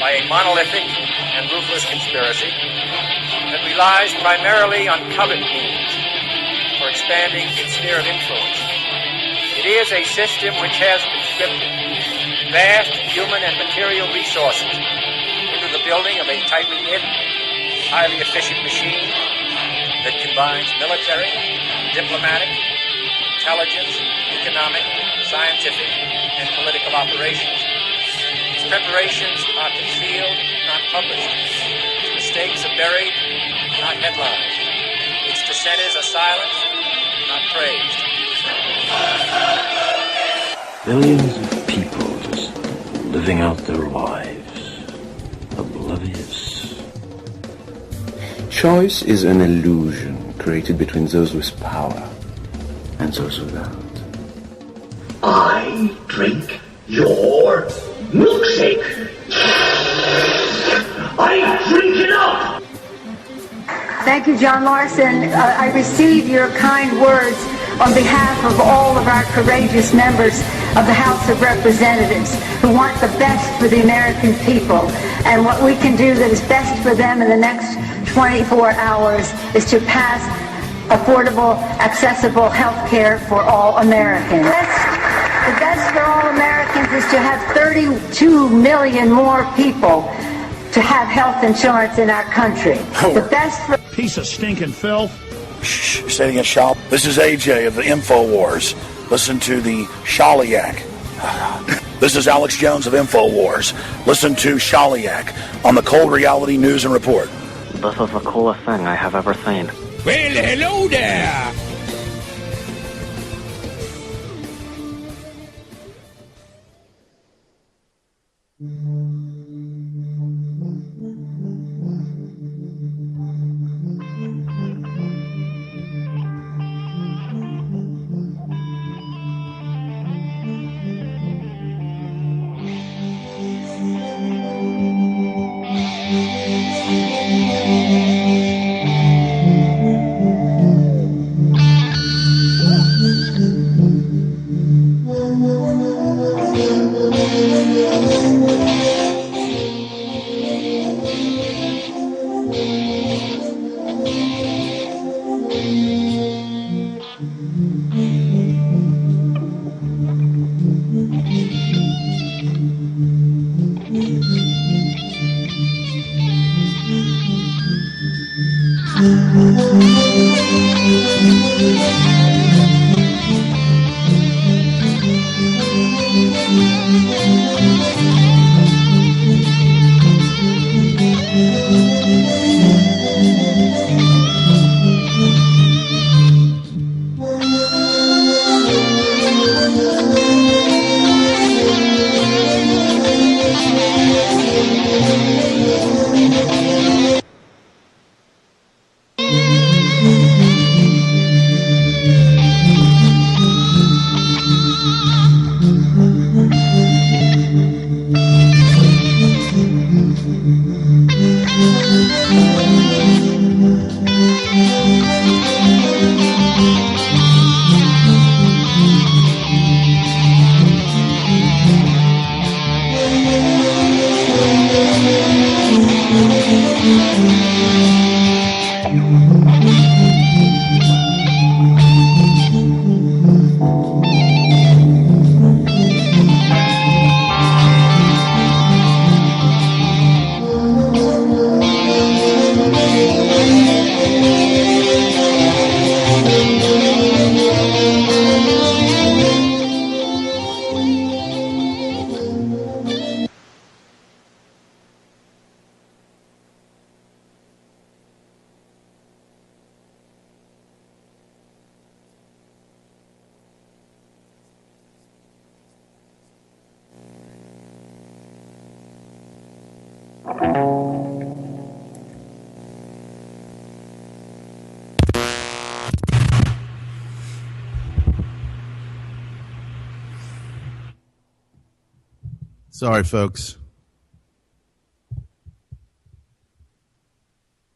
by a monolithic and ruthless conspiracy that relies primarily on covert means for expanding its sphere of influence. It is a system which has conscripted vast human and material resources into the building of a tightly knit, highly efficient machine that combines military, diplomatic, intelligence, economic, scientific, and political operations. Its preparations are concealed, not published. Its mistakes are buried, not headlined. Its dissenters are silenced, not praised. Billions of people just living out their lives, oblivious. Choice is an illusion created between those with power and those without. I drink your milkshake. I drink it up. Thank you, John Larson. I receive your kind words on behalf of all of our courageous members of the House of Representatives who want the best for the American people. And what we can do that is best for them in the next 24 hours is to pass affordable, accessible health care for all Americans. The best for all Americans is to have 32 million more people to have health insurance in our country. The best for... Piece of stinking filth. Shh, sitting at shop. This is AJ of the InfoWars. Listen to the Shaliak. This is Alex Jones of InfoWars. Listen to Shaliak on the Cold Reality News and Report. This is the coolest thing I have ever seen. Well, hello there. Sorry, folks.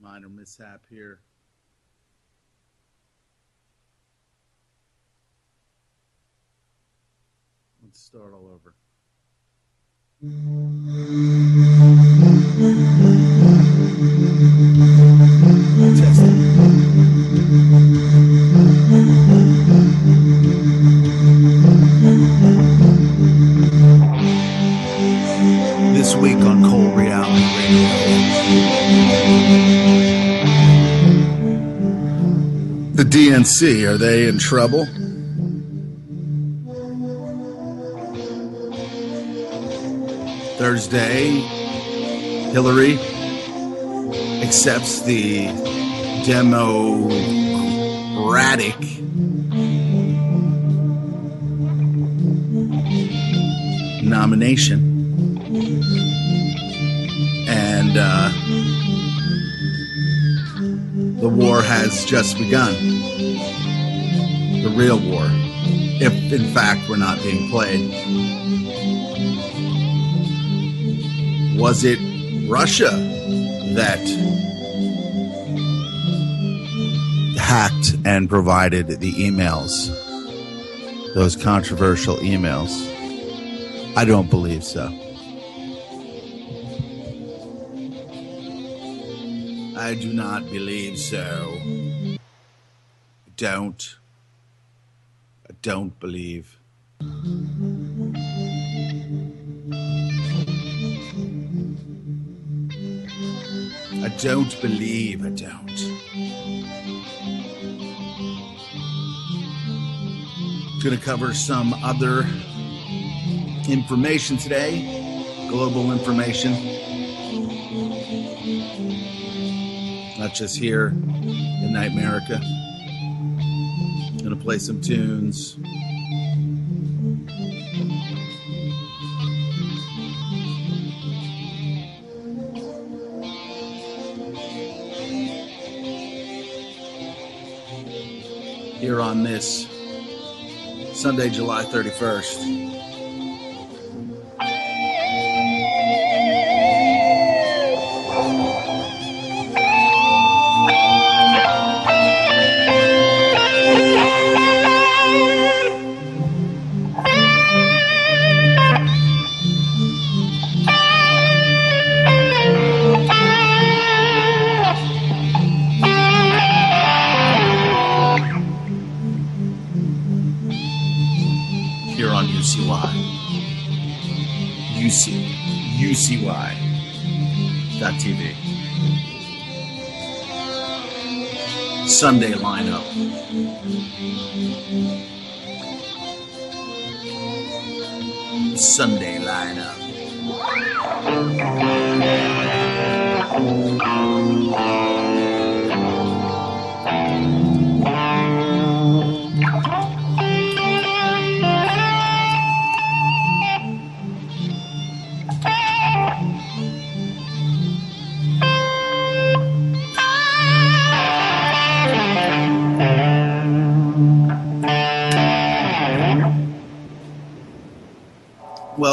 Minor mishap here. Let's start all over. This week on Cold Reality Radio. The DNC, are they in trouble? Thursday, Hillary accepts the Democratic nomination. And the war has just begun. The real war. If, in fact, we're not being played. Was it Russia that hacked and provided the emails? Those controversial emails? I don't believe so. I do not believe so. I don't believe. I don't believe. I don't. Going to cover some other information today, global information. Not just here in Nightmerica. Gonna play some tunes. Here on this Sunday, July 31st. UCY.TV. Sunday lineup. Sunday lineup.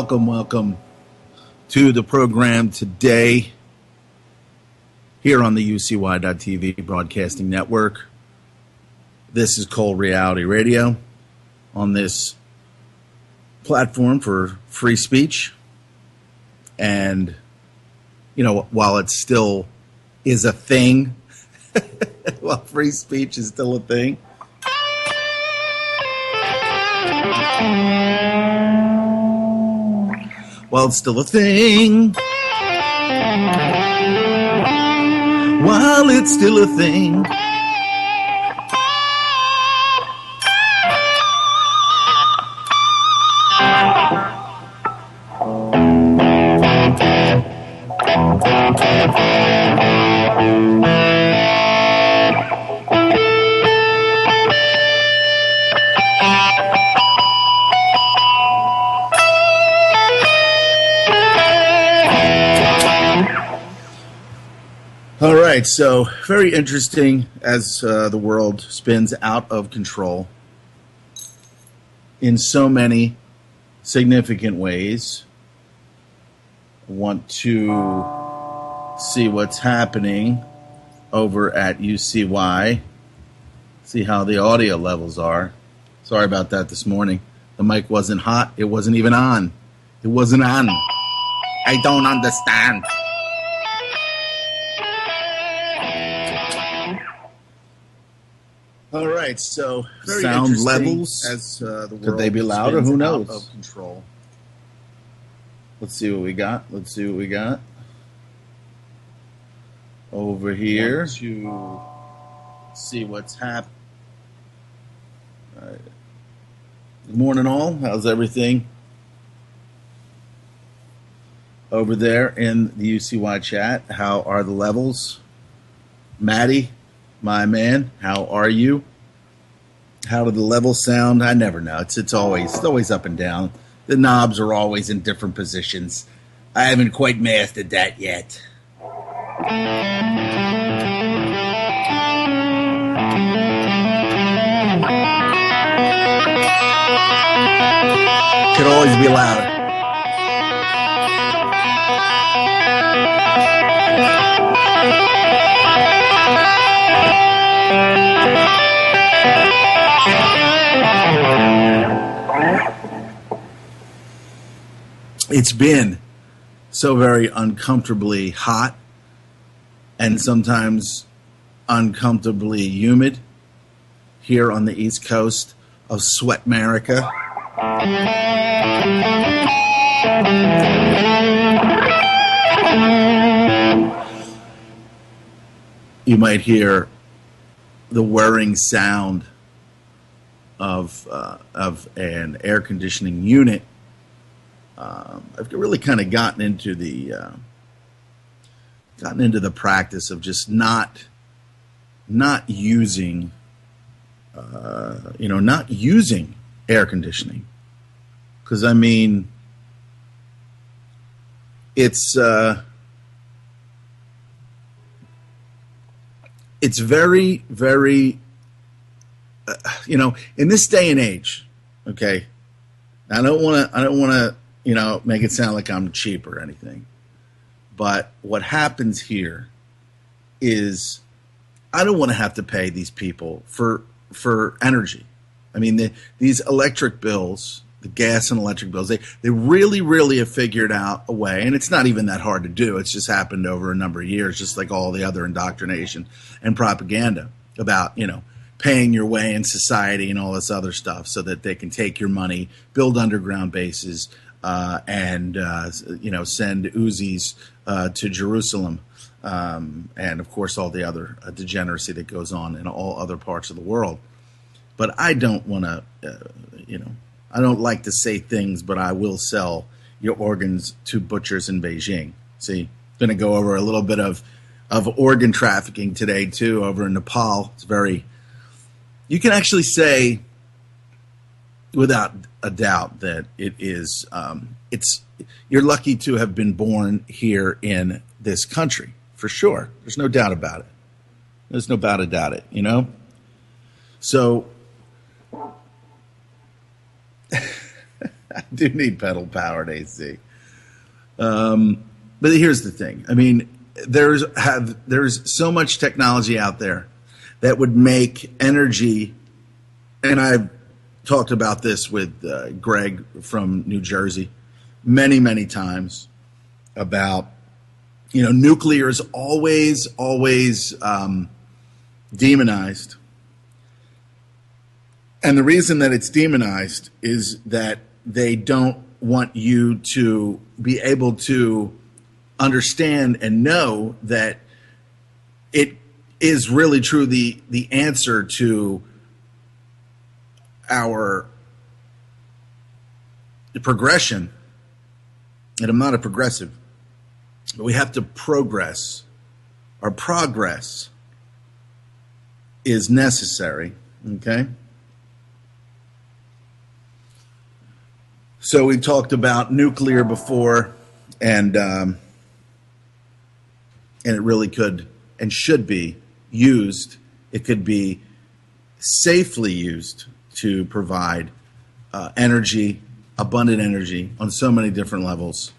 Welcome to the program today here on the UCY.TV Broadcasting Network. This is Cold Reality Radio on this platform for free speech. And, you know, while it still is a thing, while free speech is still a thing, while it's still a thing. While it's still a thing. All right, so very interesting as the world spins out of control in so many significant ways. I want to see what's happening over at UCY, see how the audio levels are. Sorry about that this morning. The mic wasn't hot. It wasn't even on. It wasn't on. I don't understand. All right, so sound levels as the world could they be louder? Who knows? Out of control. Let's see what we got. Over here to see what's happening. Good morning, all. How's everything over there in the UCY chat? How are the levels? Maddie, my man, how are you? How do the levels sound? I never know. It's always up and down. The knobs are always in different positions. I haven't quite mastered that yet. Could always be louder. It's been so very uncomfortably hot and sometimes uncomfortably humid here on the East Coast of Sweat America. You might hear the whirring sound of an air conditioning unit. I've really kind of gotten into the practice of just not using not using air conditioning, because I mean it's very, very in this day and age. Okay, I don't want to make it sound like I'm cheap or anything. But what happens here is I don't want to have to pay these people for energy. I mean, these electric bills, the gas and electric bills, they really, really have figured out a way, and it's not even that hard to do. It's just happened over a number of years, just like all the other indoctrination and propaganda about, paying your way in society and all this other stuff so that they can take your money, build underground bases, and send Uzis to Jerusalem, and of course all the other degeneracy that goes on in all other parts of the world. But I don't want to, I don't like to say things, but I will sell your organs to butchers in Beijing. See, going to go over a little bit of organ trafficking today too over in Nepal. It's very, you can actually say without a doubt that it is, you're lucky to have been born here in this country, for sure. There's no doubt about it. There's no doubt about it, So, I do need pedal powered AC. But here's the thing. I mean, there's so much technology out there that would make energy, and I've talked about this with Greg from New Jersey many, many times about, nuclear is always demonized. And the reason that it's demonized is that they don't want you to be able to understand and know that it is really true the answer to our progression. And I'm not a progressive, but we have to progress. Our progress is necessary, okay? So we talked about nuclear before, and it really could and should be used. It could be safely used to provide energy, abundant energy on so many different levels.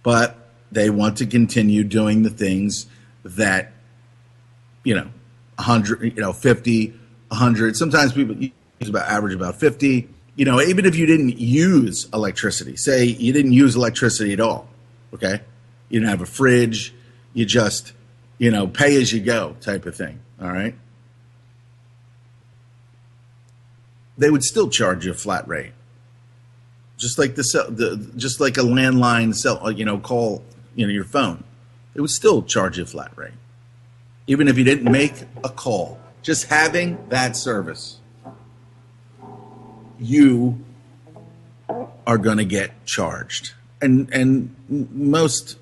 But they want to continue doing the things that, 100, 50, 100. Sometimes people use average about 50. Even if you didn't use electricity, say you didn't use electricity at all, okay? You didn't have a fridge, you just, pay as you go type of thing, all right? They would still charge you a flat rate. just like just like a landline call, your phone. It would still charge you a flat rate, even if you didn't make a call. Just having that service, you are going to get charged. And most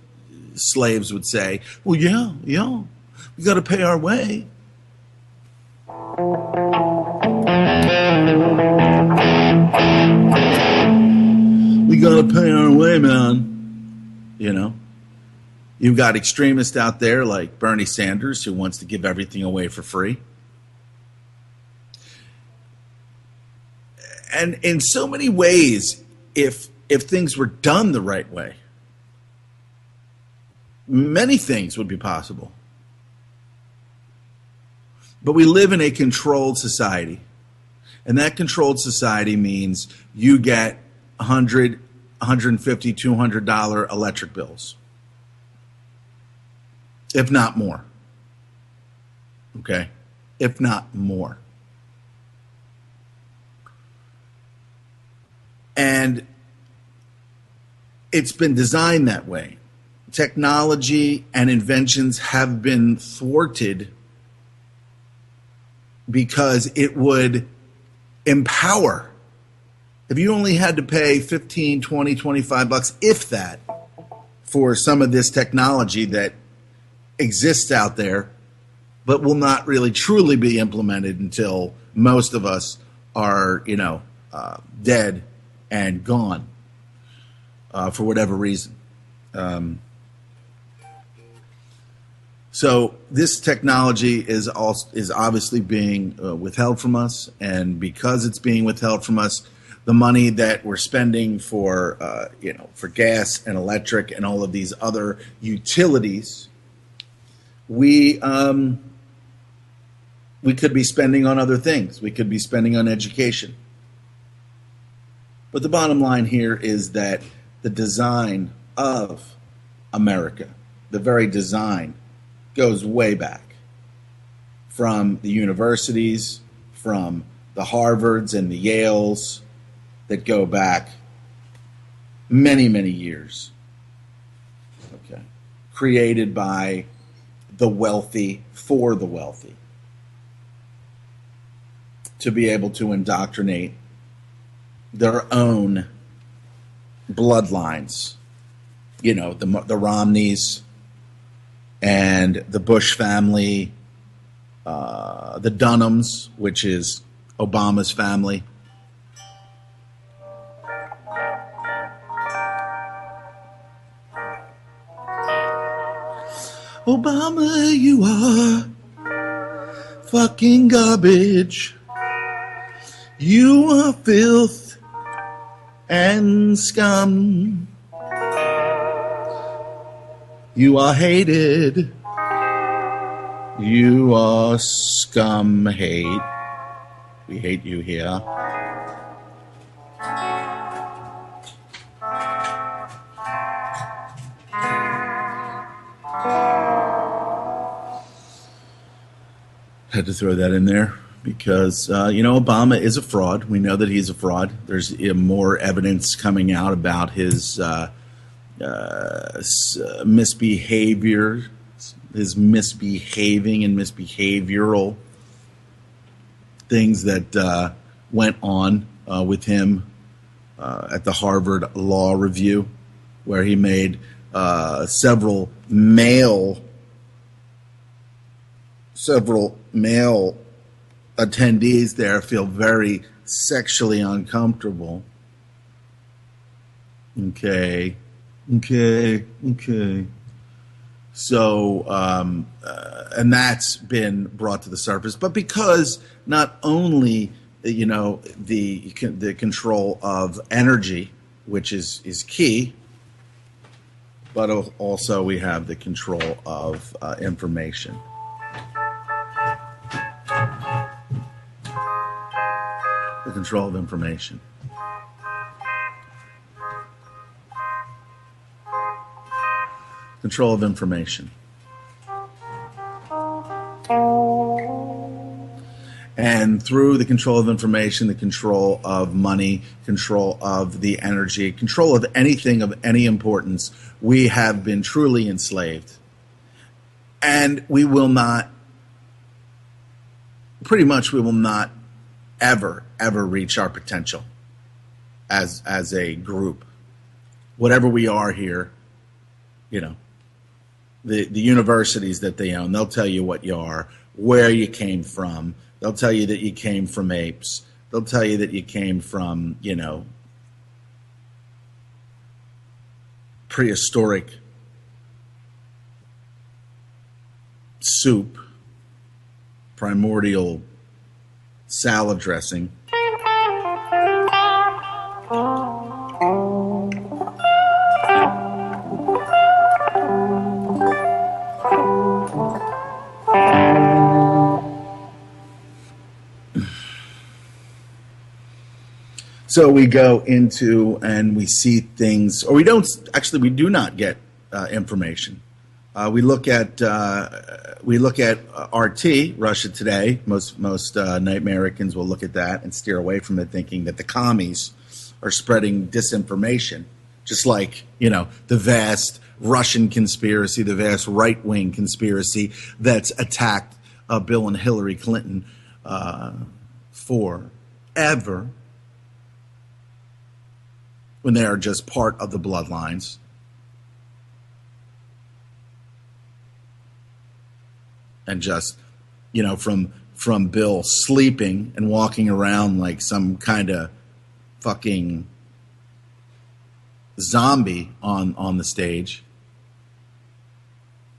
slaves would say, well, yeah, we got to pay our way. We got to pay our way, man. You've got extremists out there like Bernie Sanders who wants to give everything away for free. And in so many ways, if things were done the right way, many things would be possible. But we live in a controlled society. And that controlled society means you get $100, $150, $200 electric bills. If not more. Okay? If not more. And it's been designed that way. Technology and inventions have been thwarted because it would empower. If you only had to pay 15, 20, 25 bucks, if that, for some of this technology that exists out there, but will not really truly be implemented until most of us are, dead and gone for whatever reason. So this technology is obviously being withheld from us, and because it's being withheld from us, the money that we're spending for gas and electric and all of these other utilities, we could be spending on other things. We could be spending on education. But the bottom line here is that the design of America, the very design, goes way back. From the universities, from the Harvards and the Yales, that go back many, many years. Okay. Created by the wealthy for the wealthy. To be able to indoctrinate their own bloodlines. The Romneys and the Bush family, the Dunhams, which is Obama's family. Obama, you are fucking garbage. You are filth and scum. You are hated. You are scum hate. We hate you here. Had to throw that in there because, Obama is a fraud. We know that he's a fraud. There's more evidence coming out about his misbehavior, his misbehaving and misbehavioral things that went on with him at the Harvard Law Review, where he made several male attendees there feel very sexually uncomfortable. Okay. So, and that's been brought to the surface, but because not only, the control of energy, which is key, but also we have the control of information. The control of information. Control of information. And through the control of information, the control of money, control of the energy, control of anything of any importance, we have been truly enslaved. And we will not, pretty much we will not ever reach our potential as a group. Whatever we are here, you know, the universities that they own, they'll tell you what you are, where you came from. They'll tell you that you came from apes. They'll tell you that you came from, you know, prehistoric soup, primordial salad dressing. So we go into and we see things, or we don't. Actually, we do not get information. We look at RT, Russia Today. Most Night Americans will look at that and steer away from it, thinking that the commies are spreading disinformation, just like, you know, the vast Russian conspiracy, the vast right-wing conspiracy that's attacked Bill and Hillary Clinton forever, when they are just part of the bloodlines. And just, you know, from Bill sleeping and walking around like some kind of fucking zombie on the stage,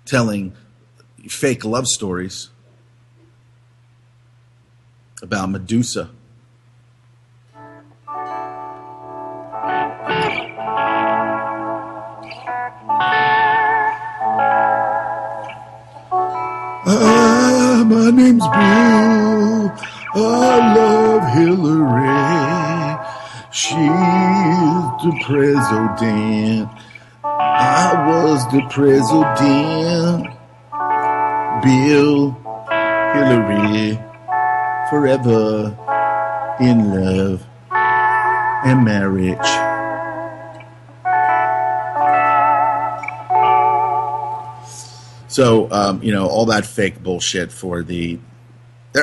telling fake love stories about Medusa. My name's Bill. I love Hillary. She's the president. I was the president. Bill, Hillary, forever in love and marriage. So, you know, all that fake bullshit for they're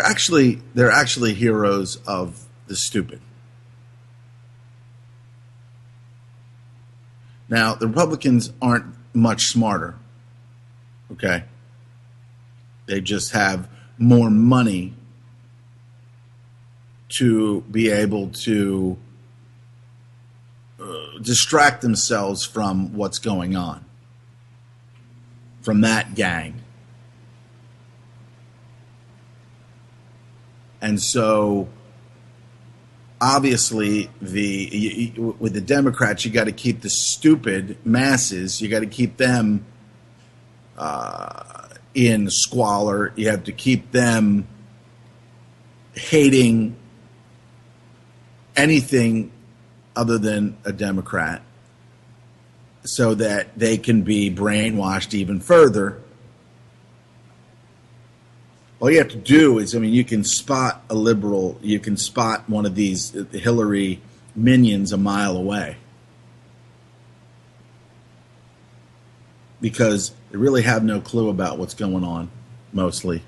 actually heroes of the stupid. Now, the Republicans aren't much smarter, okay? They just have more money to be able to distract themselves from what's going on, from that gang. And so, obviously, with the Democrats, you got to keep the stupid masses, you got to keep them in squalor. You have to keep them hating anything other than a Democrat, so that they can be brainwashed even further. All you have to do is, I mean, you can spot a liberal, you can spot one of these Hillary minions a mile away, because they really have no clue about what's going on, mostly.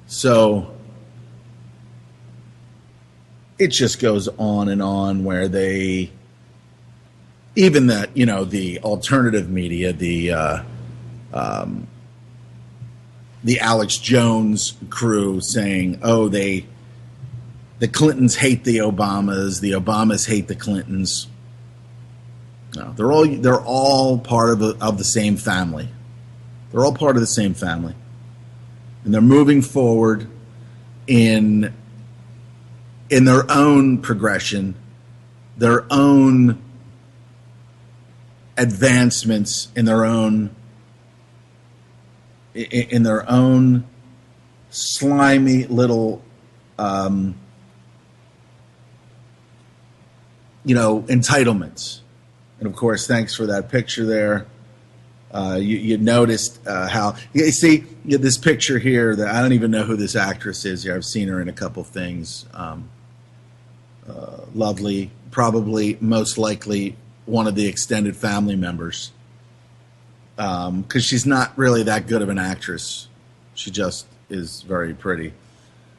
So it just goes on and on, where they, even that, you know, the alternative media, the Alex Jones crew saying, oh, the Clintons hate the Obamas hate the Clintons. No, they're all part of the same family. They're all part of the same family. And they're moving forward in their own progression, their own advancements, in their own in their own slimy little, entitlements. And of course, thanks for that picture there. You noticed how you see this picture here. That I don't even know who this actress is here. I've seen her in a couple things. Lovely, probably most likely one of the extended family members. Because she's not really that good of an actress. She just is very pretty.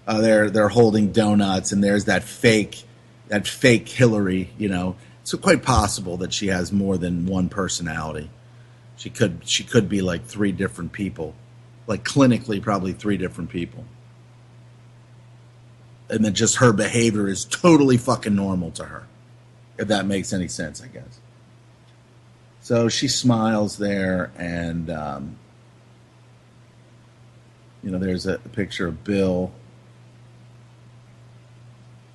They're holding donuts, and there's that fake Hillary. It's quite possible that she has more than one personality. She could be like three different people, like clinically probably three different people. And then just her behavior is totally fucking normal to her, if that makes any sense, I guess. So she smiles there, and there's a picture of Bill,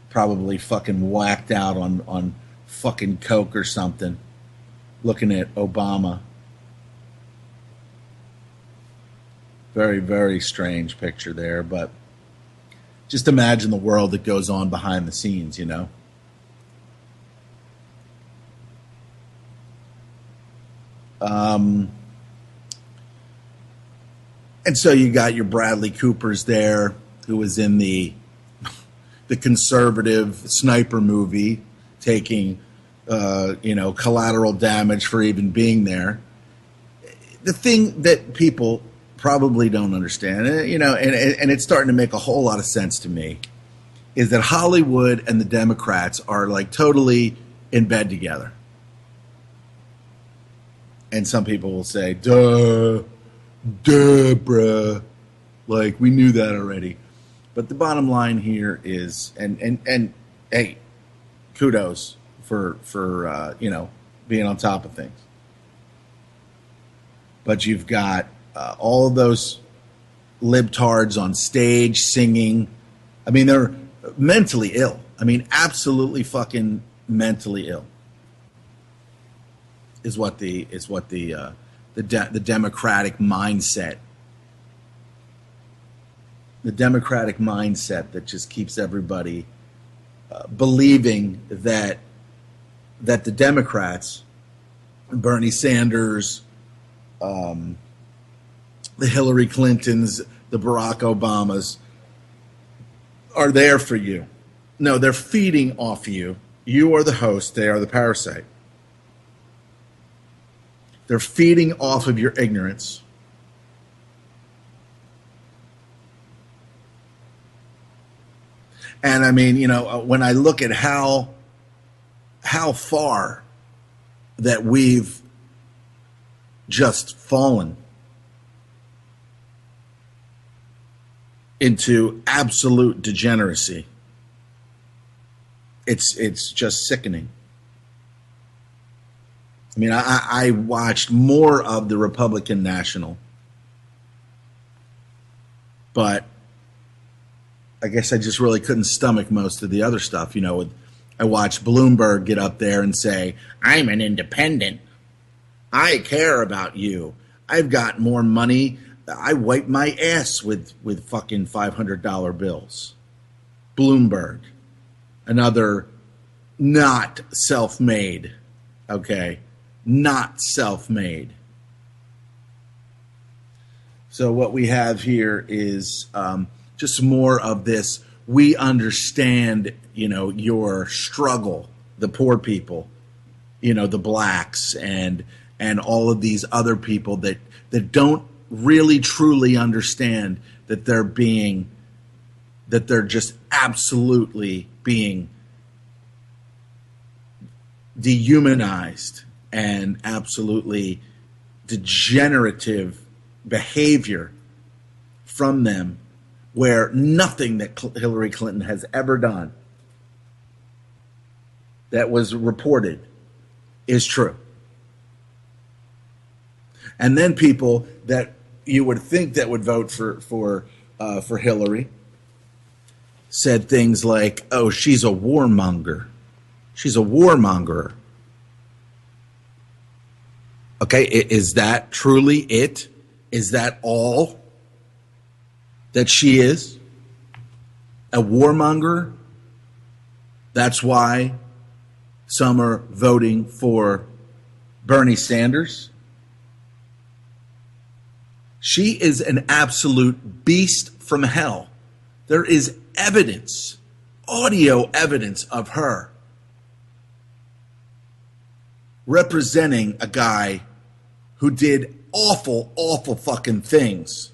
probably fucking whacked out on fucking coke or something, looking at Obama. Very, very strange picture there, but just imagine the world that goes on behind the scenes, And so you got your Bradley Coopers there, who was in the conservative sniper movie, taking collateral damage for even being there. The thing that people probably don't understand, and it's starting to make a whole lot of sense to me, is that Hollywood and the Democrats are like totally in bed together. And some people will say, duh, bruh. Like, we knew that already. But the bottom line here is, and hey, kudos for being on top of things. But you've got all of those libtards on stage singing. I mean, they're mentally ill. I mean, absolutely fucking mentally ill. Is what the democratic mindset. The democratic mindset that just keeps everybody believing that the Democrats, Bernie Sanders, the Hillary Clintons, the Barack Obamas, are there for you. No, they're feeding off you. You are the host. They are the parasite. They're feeding off of your ignorance. And I mean, when I look at how far that we've just fallen into absolute degeneracy, it's just sickening. I mean, I watched more of the Republican National, but I guess I just really couldn't stomach most of the other stuff. I watched Bloomberg get up there and say, I'm an independent. I care about you. I've got more money. I wipe my ass with fucking $500 bills. Bloomberg, another not self-made, okay? Not self-made. So what we have here is just more of this. We understand, your struggle, the poor people, the blacks and all of these other people that don't really truly understand that they're just absolutely being dehumanized and absolutely degenerative behavior from them, where nothing that Hillary Clinton has ever done that was reported is true. And then people that you would think that would vote for Hillary said things like, "Oh, she's a warmonger. She's a warmonger." Okay, is that truly it? Is that all that she is? A warmonger? That's why some are voting for Bernie Sanders? She is an absolute beast from hell. There is evidence, audio evidence of her representing a guy who did awful, awful fucking things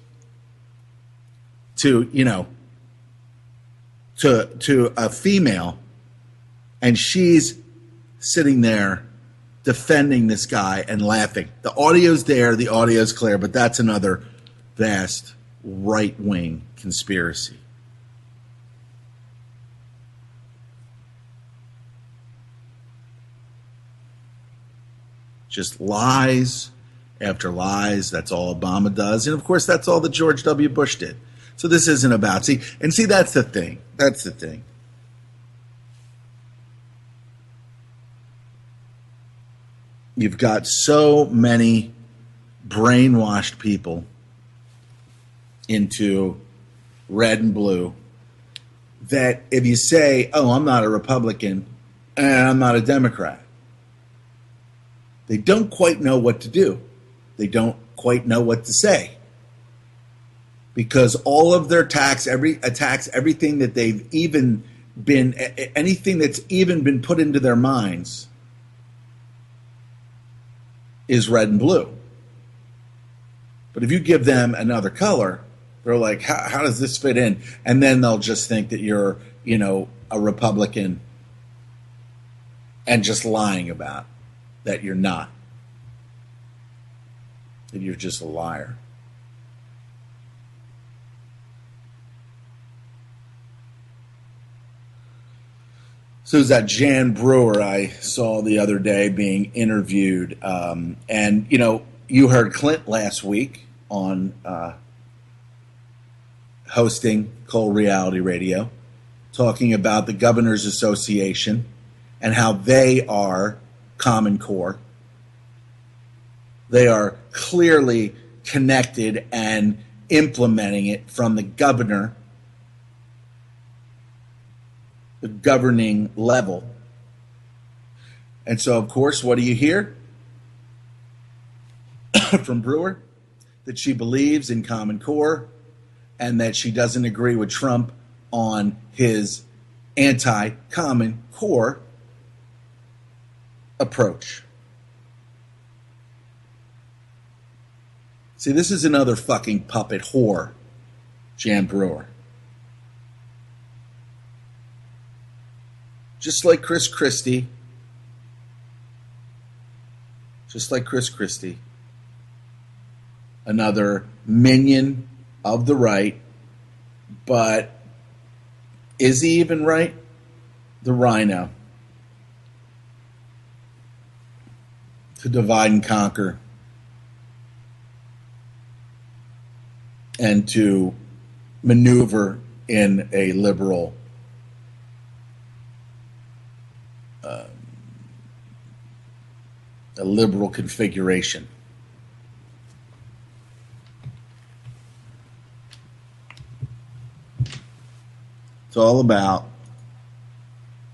to, to a female, and she's sitting there defending this guy and laughing. The audio's there, the audio's clear, but that's another vast right-wing conspiracy. Just lies after lies. That's all Obama does. And, of course, that's all that George W. Bush did. So this isn't about... See, that's the thing. That's the thing. You've got so many brainwashed people into red and blue that if you say, oh, I'm not a Republican and I'm not a Democrat, they don't quite know what to do. They don't quite know what to say. Because all of their attacks, everything that they've even been, anything that's even been put into their minds is red and blue. But if you give them another color, they're like, how does this fit in? And then they'll just think that you're, a Republican and just lying about that you're not. That you're just a liar. So is that Jan Brewer I saw the other day being interviewed. And, you heard Clint last week on hosting Cole Reality Radio, talking about the Governors Association and how they are Common Core. They are clearly connected and implementing it from the governor, the governing level. And so, of course, what do you hear from Brewer? That she believes in Common Core and that she doesn't agree with Trump on his anti-Common Core approach. See, this is another fucking puppet whore, Jan Brewer. Just like Chris Christie. Another minion of the right. But is he even right? The rhino. To divide and conquer. And to maneuver in a liberal configuration. It's all about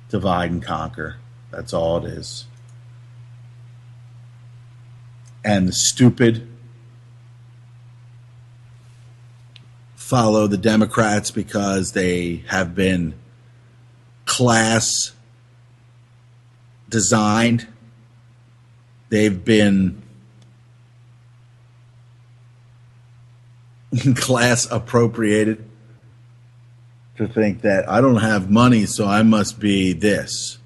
divide and conquer. That's all it is. And the stupid follow the Democrats because they have been class designed. They've been class appropriated to think that I don't have money, so I must be this.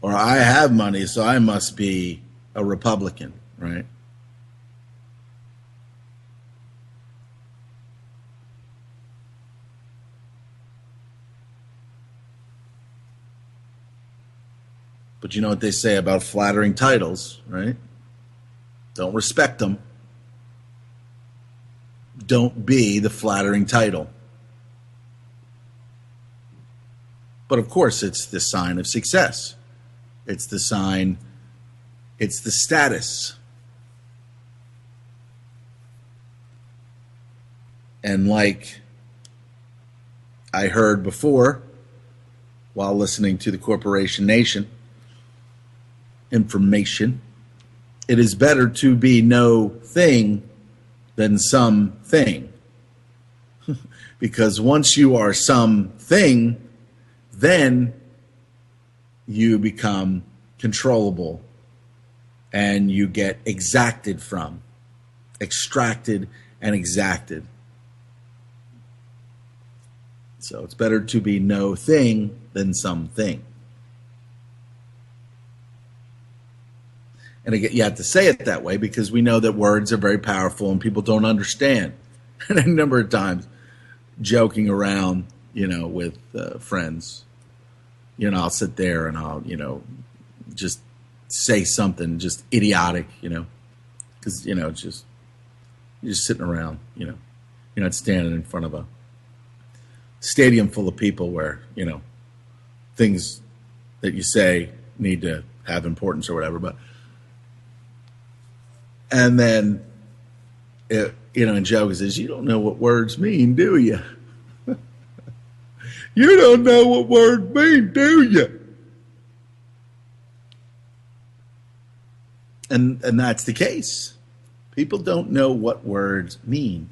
Or I have money, so I must be a Republican, right? But you know what they say about flattering titles, right? Don't respect them. Don't be the flattering title. But of course, it's the sign of success. It's the sign, it's the status. And like I heard before while listening to the Corporation Nation information, it is better to be no thing than something. Because once you are something, then you become controllable and you get exacted from, extracted and exacted. So it's better to be no thing than something. And again, you have to say it that way because we know that words are very powerful and people don't understand. And a number of times, joking around, with friends, I'll sit there and I'll, just say something just idiotic, because, it's just, you're just sitting around, you're not standing in front of a stadium full of people where, things that you say need to have importance or whatever, but and then, and joke says, you don't know what words mean, do you? You don't know what words mean, do you? And that's the case. People don't know what words mean.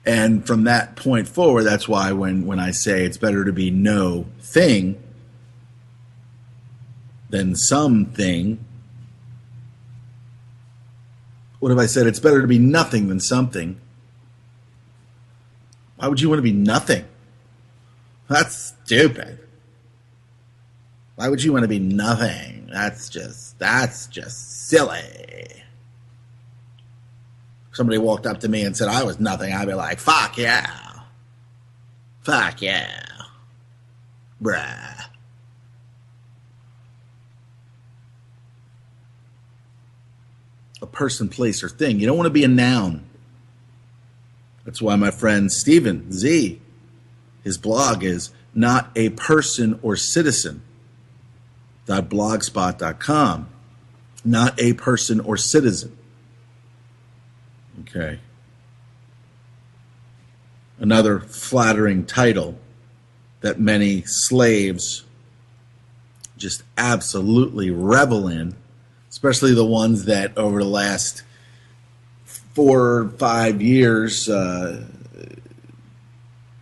And from that point forward, that's why when I say it's better to be no thing than something. What if I said it's better to be nothing than something? Why would you want to be nothing? That's stupid. Why would you want to be nothing? That's just silly. If somebody walked up to me and said I was nothing, I'd be like, fuck yeah. Fuck yeah. Bruh. A person, place, or thing. You don't want to be a noun. That's why my friend Stephen Z, his blog is not a person or citizen. .blogspot.com. Not a person or citizen. Okay. Another flattering title that many slaves just absolutely revel in, especially the ones that over the last 4 or 5 years,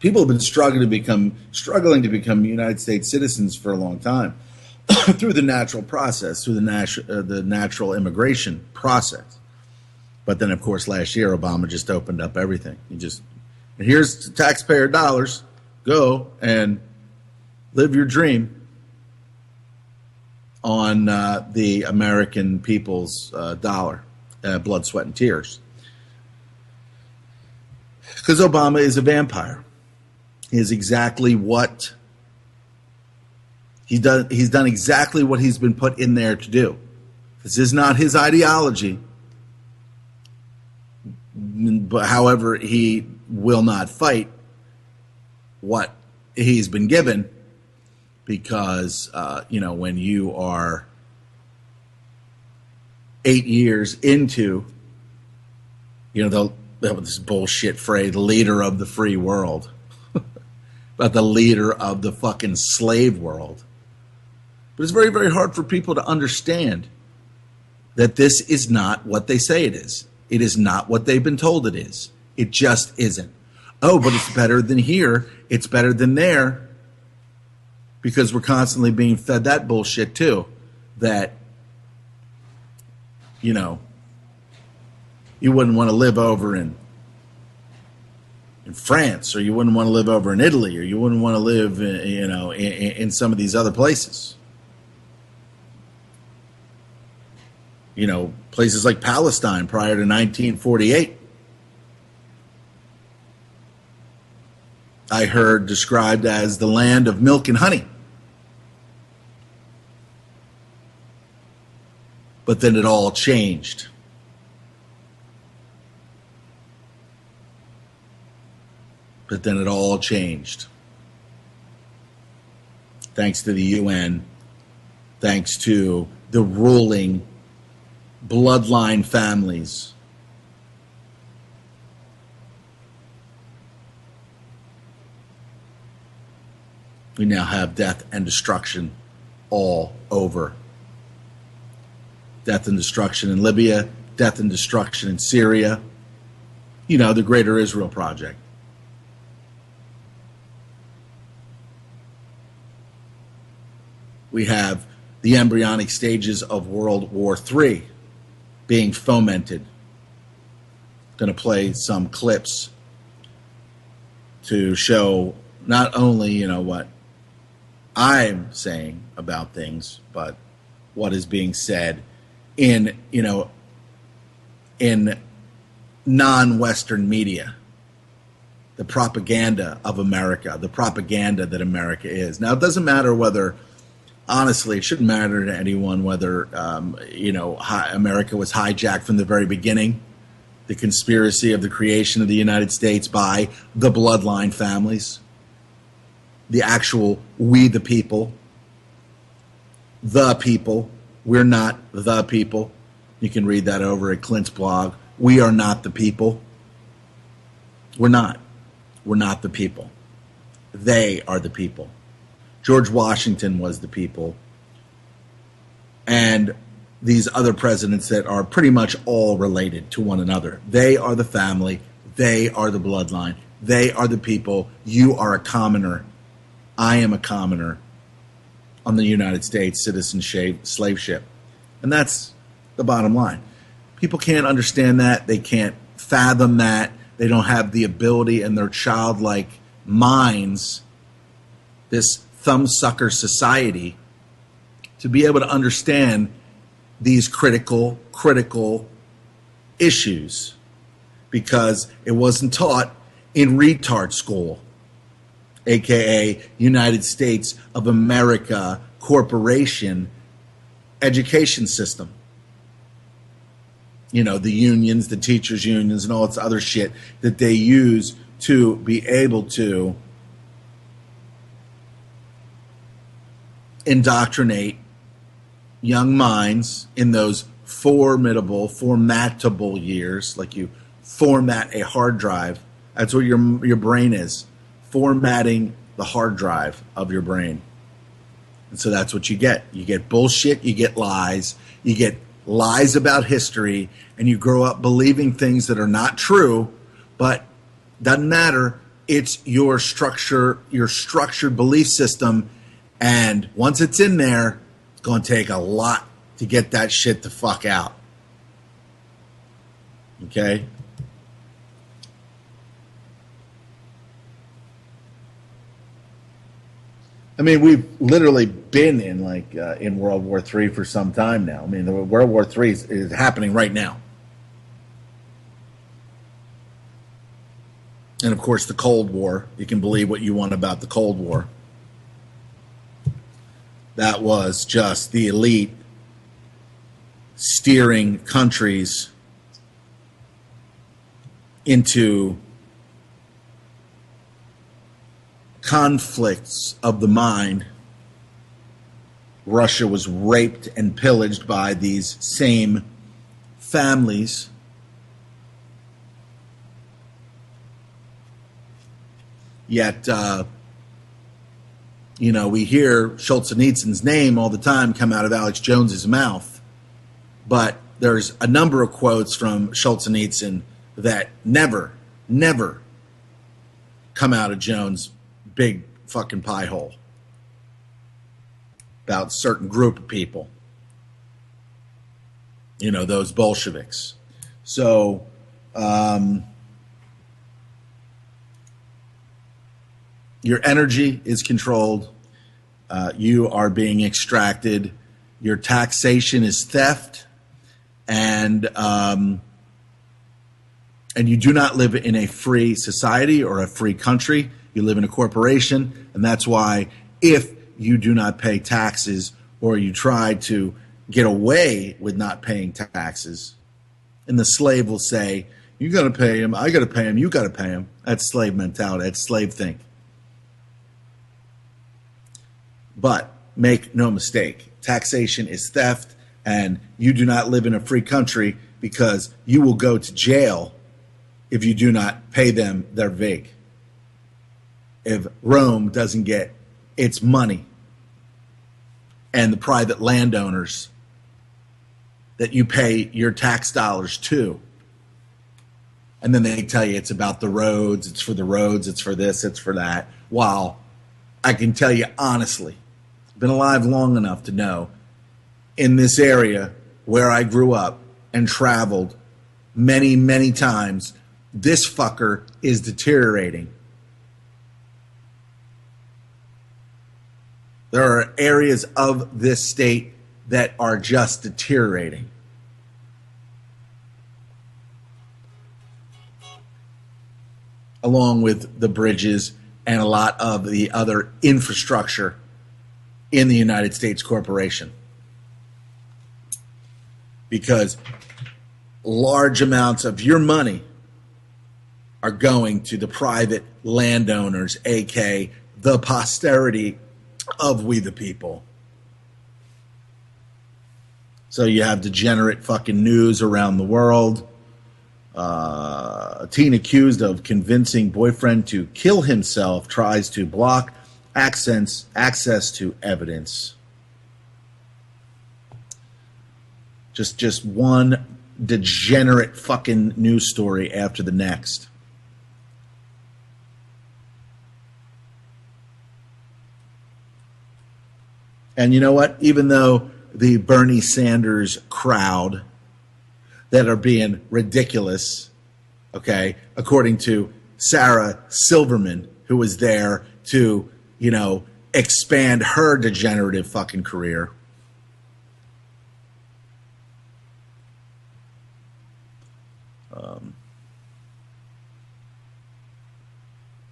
people have been struggling to become United States citizens for a long time through the natural process, through the natural immigration process. But then, of course, last year Obama just opened up everything. Here's taxpayer dollars. Go and live your dream on the American people's dollar, blood, sweat, and tears. Because Obama is a vampire. He is exactly what he's done. He's done exactly what he's been put in there to do. This is not his ideology. But however, he will not fight what he's been given. Because, when you are 8 years into, this bullshit phrase, leader of the free world, about the leader of the fucking slave world. But it's very, very hard for people to understand that this is not what they say it is. It is not what they've been told it is. It just isn't. Oh, but it's better than here. It's better than there. Because we're constantly being fed that bullshit too. That, you wouldn't want to live over in France, or you wouldn't want to live over in Italy, or you wouldn't want to live, in some of these other places. Places like Palestine prior to 1948. I heard described as the land of milk and honey. But then it all changed. But then it all changed. Thanks to the UN, thanks to the ruling bloodline families. We now have death and destruction all over. Death and destruction in Libya, death and destruction in Syria. You know, the Greater Israel Project. We have the embryonic stages of World War III being fomented. Going to play some clips to show not only, you know, what I'm saying about things, but what is being said in, you know, in non-Western media. The propaganda of America, the propaganda that America is. Now, it doesn't matter whether, honestly, it shouldn't matter to anyone whether, America was hijacked from the very beginning. The conspiracy of the creation of the United States by the bloodline families. The actual we the people. The people. We're not the people. You can read that over at Clint's blog. We are not the people. We're not. We're not the people. They are the people. George Washington was the people. And these other presidents that are pretty much all related to one another. They are the family. They are the bloodline. They are the people. You are a commoner. I am a commoner on the United States citizen slave ship. And that's the bottom line. People can't understand that. They can't fathom that. They don't have the ability in their childlike minds, this thumbsucker society, to be able to understand these critical issues, because it wasn't taught in retard school, aka United States of America Corporation education system. You know, the unions, the teachers' unions, and all this other shit that they use to be able to indoctrinate young minds in those formatable years, like you format a hard drive. That's what your brain is, formatting the hard drive of your brain. And so that's what you get. You get bullshit, you get lies about history, and you grow up believing things that are not true, but doesn't matter. It's your structure, your structured belief system, and once it's in there, it's going to take a lot to get that shit the fuck out. Okay? I mean, we've literally been in World War III for some time now. I mean, the World War III is happening right now. And, of course, the Cold War. You can believe what you want about the Cold War. That was just the elite steering countries into conflicts of the mind. Russia was raped and pillaged by these same families. Yet, we hear Solzhenitsyn's name all the time come out of Alex Jones's mouth. But there's a number of quotes from Solzhenitsyn that never come out of Jones' big fucking pie hole about a certain group of people. Those Bolsheviks. So, your energy is controlled. You are being extracted. Your taxation is theft. And you do not live in a free society or a free country. You live in a corporation. And that's why if you do not pay taxes or you try to get away with not paying taxes, and the slave will say, you got to pay him, I got to pay him, you got to pay him. That's slave mentality. That's slave think. But make no mistake, taxation is theft. And you do not live in a free country because you will go to jail if you do not pay them their vig. If Rome doesn't get its money and the private landowners that you pay your tax dollars to. And then they tell you it's about the roads, it's for the roads, it's for this, it's for that. While I can tell you honestly, I've been alive long enough to know in this area where I grew up and traveled many, many times, this fucker is deteriorating. There are areas of this state that are just deteriorating. Along with the bridges and a lot of the other infrastructure in the United States corporation. Because large amounts of your money are going to the private landowners, aka the posterity of we the people. So you have degenerate fucking news around the world. A teen accused of convincing boyfriend to kill himself tries to block access to evidence. Just one degenerate fucking news story after the next. And you know what? Even though the Bernie Sanders crowd that are being ridiculous, okay, according to Sarah Silverman, who was there to, expand her degenerative fucking career.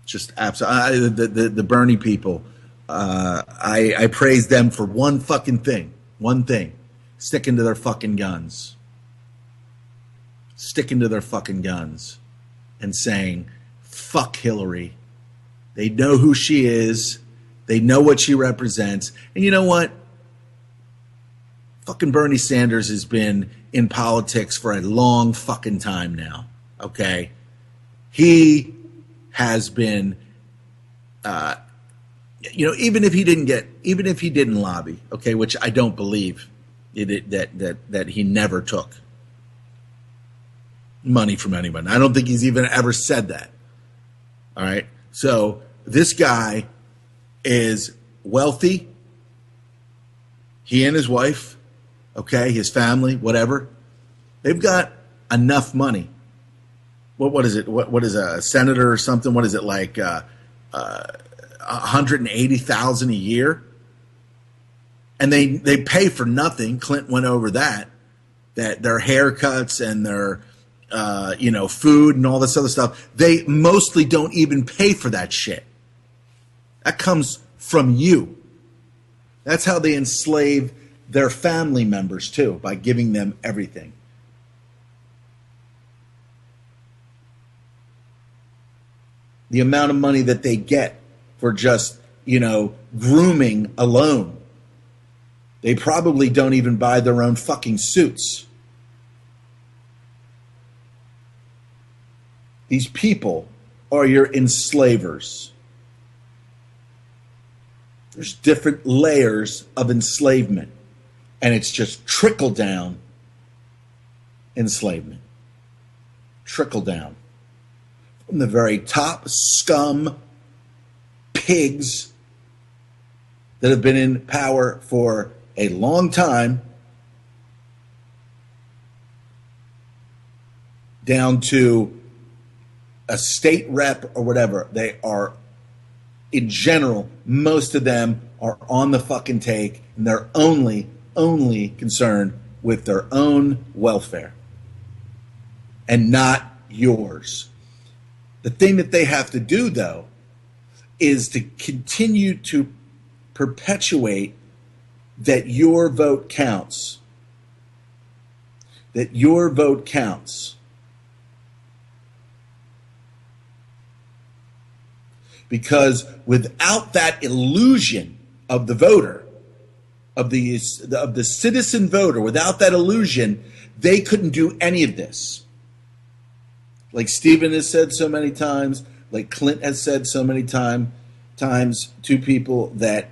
Just absolutely, the Bernie people. I praise them for one fucking thing. One thing. Sticking to their fucking guns. Sticking to their fucking guns. And saying, fuck Hillary. They know who she is. They know what she represents. And you know what? Fucking Bernie Sanders has been in politics for a long fucking time now. Okay? He has been... even if he didn't lobby, okay, which I don't believe that he never took money from anyone. I don't think he's even ever said that. All right. So this guy is wealthy. He and his wife, okay, his family, whatever, they've got enough money. What is it? What is a senator or something? What is it like? $180,000 a year, and they pay for nothing. Clint went over that their haircuts and their food and all this other stuff, they mostly don't even pay for that shit. That comes from you. That's how they enslave their family members too, by giving them everything. The amount of money that they get for just, grooming alone. They probably don't even buy their own fucking suits. These people are your enslavers. There's different layers of enslavement, and it's just trickle down enslavement. Trickle down. From the very top scum pigs that have been in power for a long time down to a state rep or whatever. They are, in general, most of them are on the fucking take, and they're only concerned with their own welfare and not yours. The thing that they have to do, though, is to continue to perpetuate that your vote counts. That your vote counts. Because without that illusion of the voter, of the citizen voter, without that illusion, they couldn't do any of this. Like Stephen has said so many times, like Clint has said so many times to people that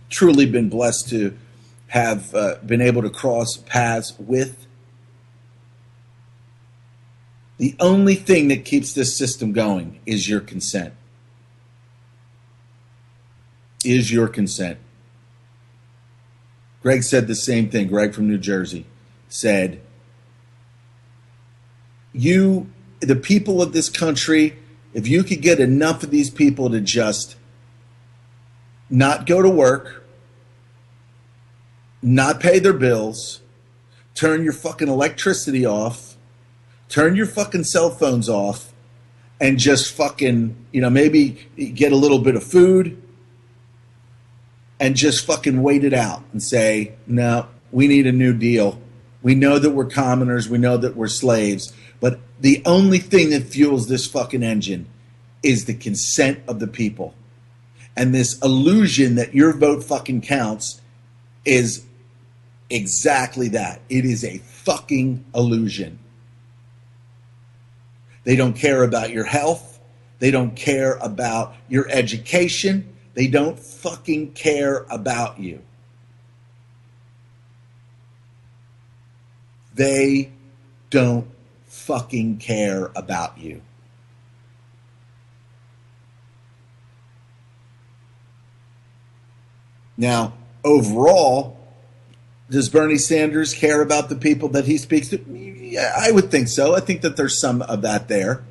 truly been blessed to have been able to cross paths with. The only thing that keeps this system going is your consent. Is your consent. Greg said the same thing. Greg from New Jersey said, the people of this country, if you could get enough of these people to just not go to work, not pay their bills, turn your fucking electricity off, turn your fucking cell phones off, and just fucking, maybe get a little bit of food and just fucking wait it out and say, no, we need a new deal. We know that we're commoners. We know that we're slaves. But the only thing that fuels this fucking engine is the consent of the people. And this illusion that your vote fucking counts is exactly that. It is a fucking illusion. They don't care about your health. They don't care about your education. They don't fucking care about you. They don't fucking care about you. Now, overall, does Bernie Sanders care about the people that he speaks to? Yeah, I would think so. I think that there's some of that there.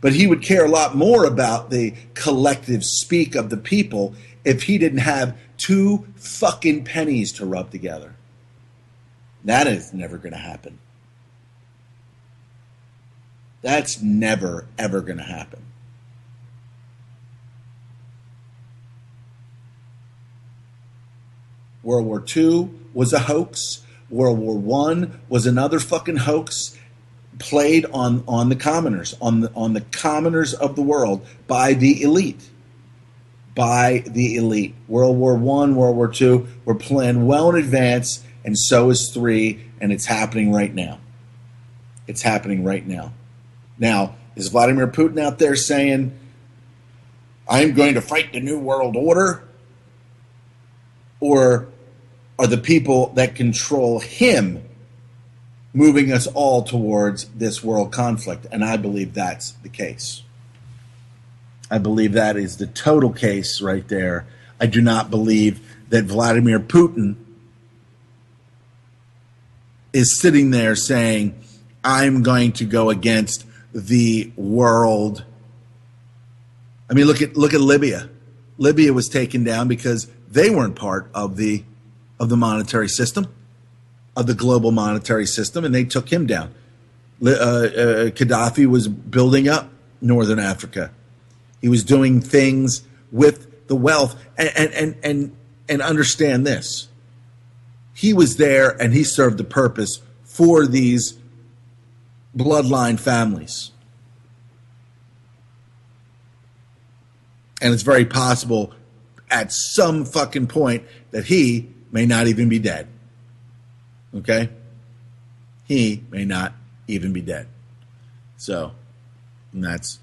But he would care a lot more about the collective speak of the people if he didn't have 2 fucking pennies to rub together. That is never going to happen. That's never, ever going to happen. World War II was a hoax. World War I was another fucking hoax played on the commoners, on the commoners of the world by the elite. By the elite. World War I, World War II were planned well in advance, and so is III, and it's happening right now. It's happening right now. Now, is Vladimir Putin out there saying, I'm going to fight the New World Order? Or are the people that control him moving us all towards this world conflict? And I believe that's the case. I believe that is the total case right there. I do not believe that Vladimir Putin is sitting there saying, I'm going to go against the world. I mean, look at Libya. Libya was taken down because they weren't part of the monetary system, of the global monetary system, and they took him down. Gaddafi was building up Northern Africa. He was doing things with the wealth, and understand this. He was there, and he served the purpose for these bloodline families. And it's very possible at some fucking point that he may not even be dead. Okay? He may not even be dead. So, and that's,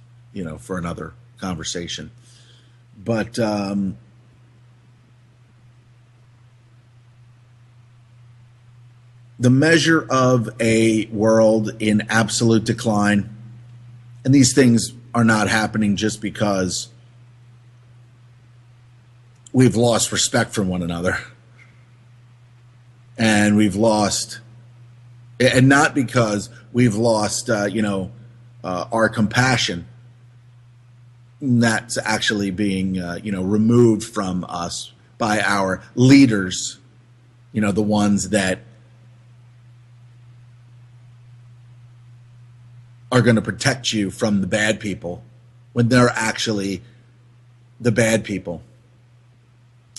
for another conversation. But the measure of a world in absolute decline, and these things are not happening just because we've lost respect for one another. And we've lost, and not because we've lost, our compassion. That's actually being, removed from us by our leaders, the ones that are going to protect you from the bad people when they're actually the bad people,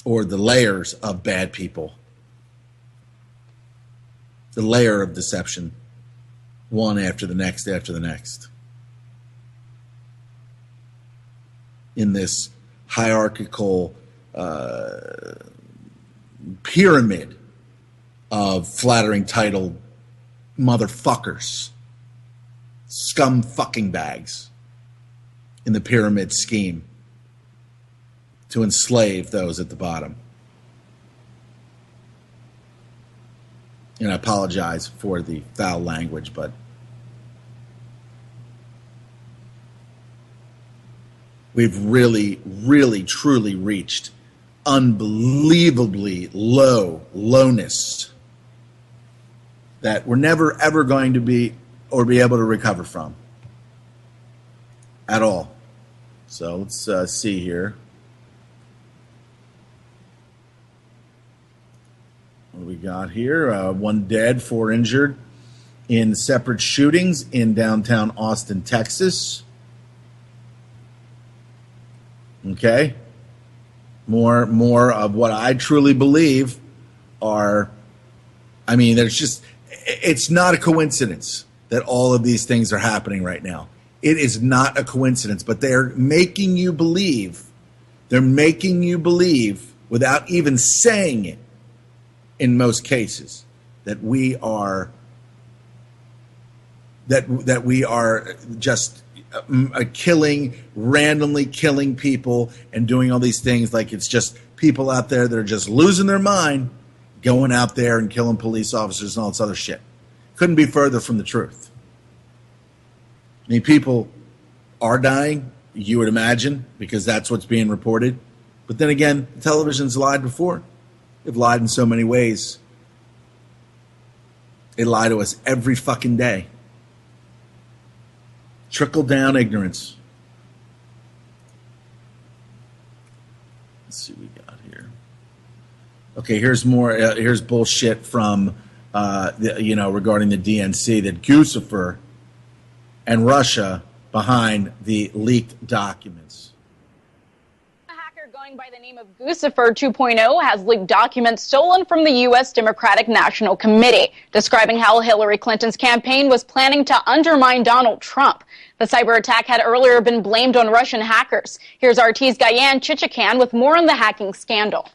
or the layers of bad people. The layer of deception, one after the next after the next. In this hierarchical pyramid of flattering title motherfuckers, scum fucking bags in the pyramid scheme to enslave those at the bottom. And I apologize for the foul language, but we've really, really, truly reached unbelievably lowness that we're never, ever going to be or be able to recover from at all. So let's see here. What do we got here? 1 dead, 4 injured in separate shootings in downtown Austin, Texas. Okay. More of what I truly believe are, I mean, it's not a coincidence that all of these things are happening right now. It is not a coincidence, but they're making you believe. They're making you believe without even saying it in most cases that we are just randomly killing people and doing all these things like it's just people out there that are just losing their mind, going out there and killing police officers and all this other shit. Couldn't be further from the truth. I mean, people are dying, you would imagine, because that's what's being reported. But then again, television's lied before. They've lied in so many ways. They lie to us every fucking day. Trickle down ignorance. Let's see what we got here. Okay, here's more. Here's bullshit from, regarding the DNC that Guccifer and Russia behind the leaked documents. A hacker going by the name of Guccifer 2.0 has leaked documents stolen from the U.S. Democratic National Committee, describing how Hillary Clinton's campaign was planning to undermine Donald Trump. The cyber attack had earlier been blamed on Russian hackers. Here's RT's Gayan Chichikan with more on the hacking scandal.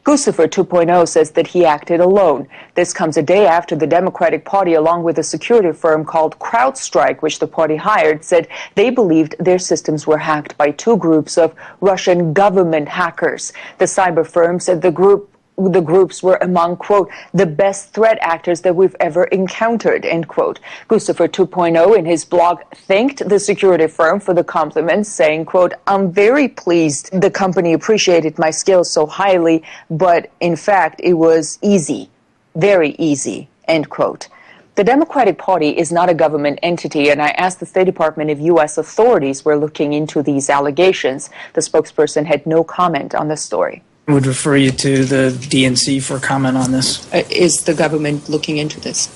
Guccifer 2.0 says that he acted alone. This comes a day after the Democratic Party, along with a security firm called CrowdStrike, which the party hired, said they believed their systems were hacked by 2 groups of Russian government hackers. The cyber firm said the groups were among, quote, the best threat actors that we've ever encountered, end quote. Guccifer 2.0 in his blog thanked the security firm for the compliments, saying, quote, I'm very pleased the company appreciated my skills so highly, but in fact, it was easy, very easy, end quote. The Democratic Party is not a government entity, and I asked the State Department if U.S. authorities were looking into these allegations. The spokesperson had no comment on the story. I would refer you to the DNC for comment on this. Is the government looking into this?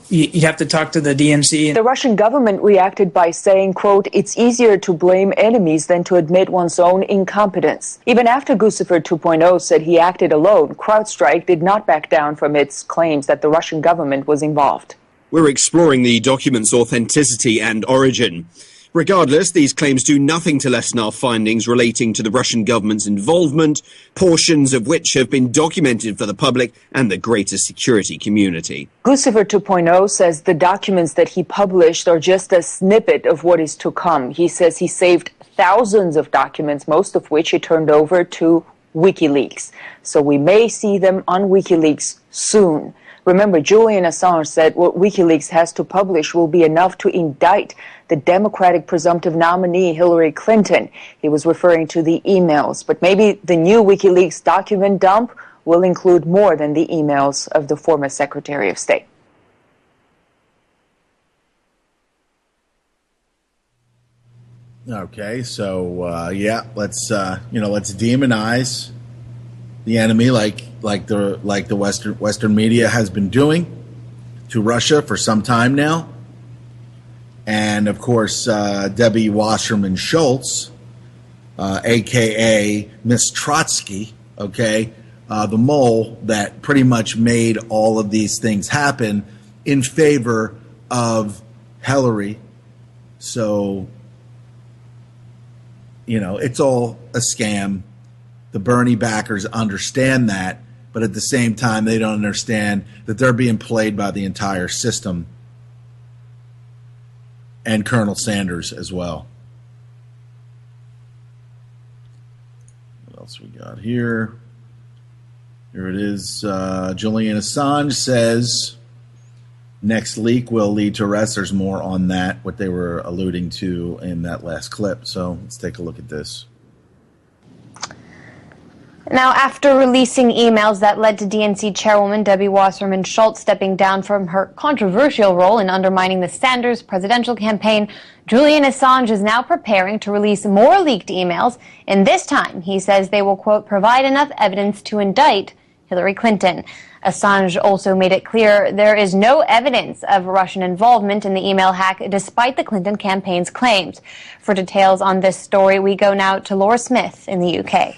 You have to talk to the DNC. The Russian government reacted by saying, quote, it's easier to blame enemies than to admit one's own incompetence. Even after Guccifer 2.0 said he acted alone, CrowdStrike did not back down from its claims that the Russian government was involved. We're exploring the document's authenticity and origin. Regardless, these claims do nothing to lessen our findings relating to the Russian government's involvement, portions of which have been documented for the public and the greater security community. Guccifer 2.0 says the documents that he published are just a snippet of what is to come. He says he saved thousands of documents, most of which he turned over to WikiLeaks. So we may see them on WikiLeaks soon. Remember, Julian Assange said what WikiLeaks has to publish will be enough to indict the Democratic presumptive nominee Hillary Clinton. He was referring to the emails, but maybe the new WikiLeaks document dump will include more than the emails of the former Secretary of State. Okay, so let's demonize the enemy like the Western media has been doing to Russia for some time now. And of course, Debbie Wasserman Schultz, aka Miss Trotsky, the mole that pretty much made all of these things happen in favor of Hillary. So, it's all a scam. the Bernie backers understand that, but at the same time, they don't understand that they're being played by the entire system and Colonel Sanders as well. What else we got here? Here it is. Julian Assange says next leak will lead to arrest. There's more on that, what they were alluding to in that last clip. So let's take a look at this. Now, after releasing emails that led to DNC chairwoman Debbie Wasserman Schultz stepping down from her controversial role in undermining the Sanders presidential campaign, Julian Assange is now preparing to release more leaked emails, and this time he says they will, quote, provide enough evidence to indict Hillary Clinton. Assange also made it clear there is no evidence of Russian involvement in the email hack, despite the Clinton campaign's claims. For details on this story, we go now to Laura Smith in the UK.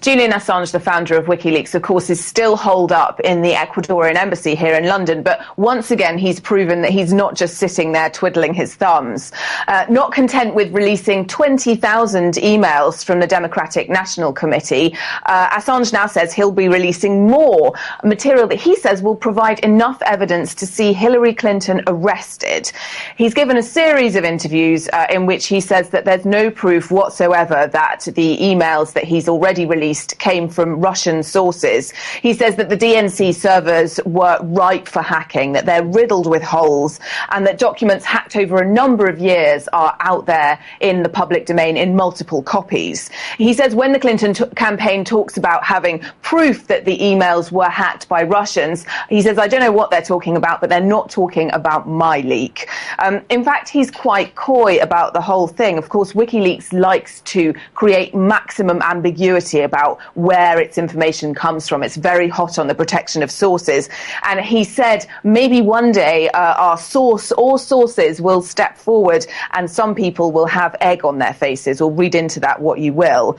Julian Assange, the founder of WikiLeaks, of course, is still holed up in the Ecuadorian embassy here in London. But once again, he's proven that he's not just sitting there twiddling his thumbs. Not content with releasing 20,000 emails from the Democratic National Committee, Assange now says he'll be releasing more material that he says will provide enough evidence to see Hillary Clinton arrested. He's given a series of interviews in which he says that there's no proof whatsoever that the emails that he's already released came from Russian sources. He says that the DNC servers were ripe for hacking, that they're riddled with holes, and that documents hacked over a number of years are out there in the public domain in multiple copies. He says when the Clinton campaign talks about having proof that the emails were hacked by Russians, he says, I don't know what they're talking about, but they're not talking about my leak. In fact, he's quite coy about the whole thing. Of course, WikiLeaks likes to create maximum ambiguity about where its information comes from. It's very hot on the protection of sources. And he said maybe one day our source or sources will step forward and some people will have egg on their faces, or read into that what you will.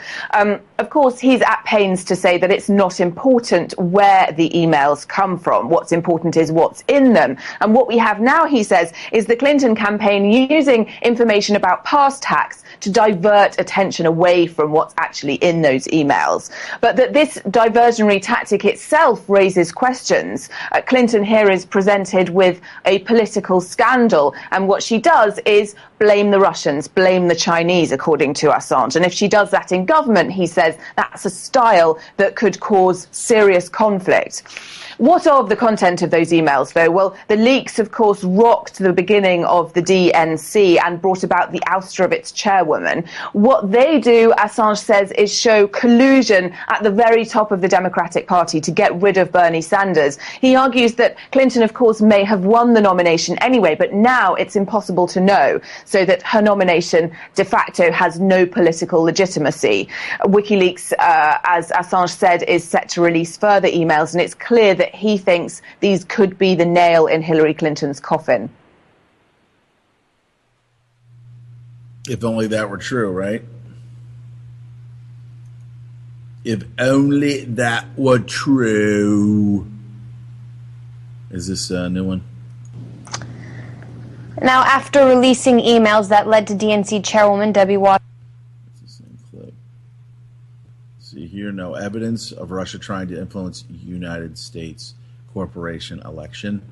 Of course, he's at pains to say that it's not important where the emails come from. What's important is what's in them. And what we have now, he says, is the Clinton campaign using information about past hacks to divert attention away from what's actually in those emails. But that this diversionary tactic itself raises questions. Clinton here is presented with a political scandal, and what she does is blame the Russians, blame the Chinese, according to Assange. And if she does that in government, he says that's a style that could cause serious conflict. What of the content of those emails, though? Well, the leaks, of course, rocked the beginning of the DNC and brought about the ouster of its chairwoman. What they do, Assange says, is show collusion at the very top of the Democratic Party to get rid of Bernie Sanders. He argues that Clinton, of course, may have won the nomination anyway, but now it's impossible to know, so that her nomination de facto has no political legitimacy. WikiLeaks, as Assange said, is set to release further emails, and it's clear that he thinks these could be the nail in Hillary Clinton's coffin. If only that were true, right? If only that were true. Is this a new one? Now, after releasing emails that led to DNC chairwoman Debbie Wasserman. It's the same clip. See here, no evidence of Russia trying to influence United States corporation election.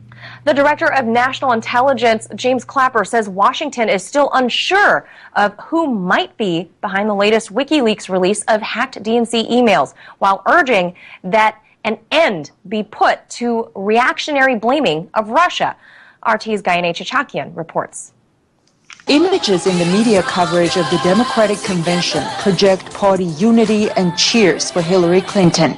The Director of National Intelligence, James Clapper, says Washington is still unsure of who might be behind the latest WikiLeaks release of hacked DNC emails, while urging that an end be put to reactionary blaming of Russia. RT's Gayane Chichakian reports. Images in the media coverage of the Democratic Convention project party unity and cheers for Hillary Clinton.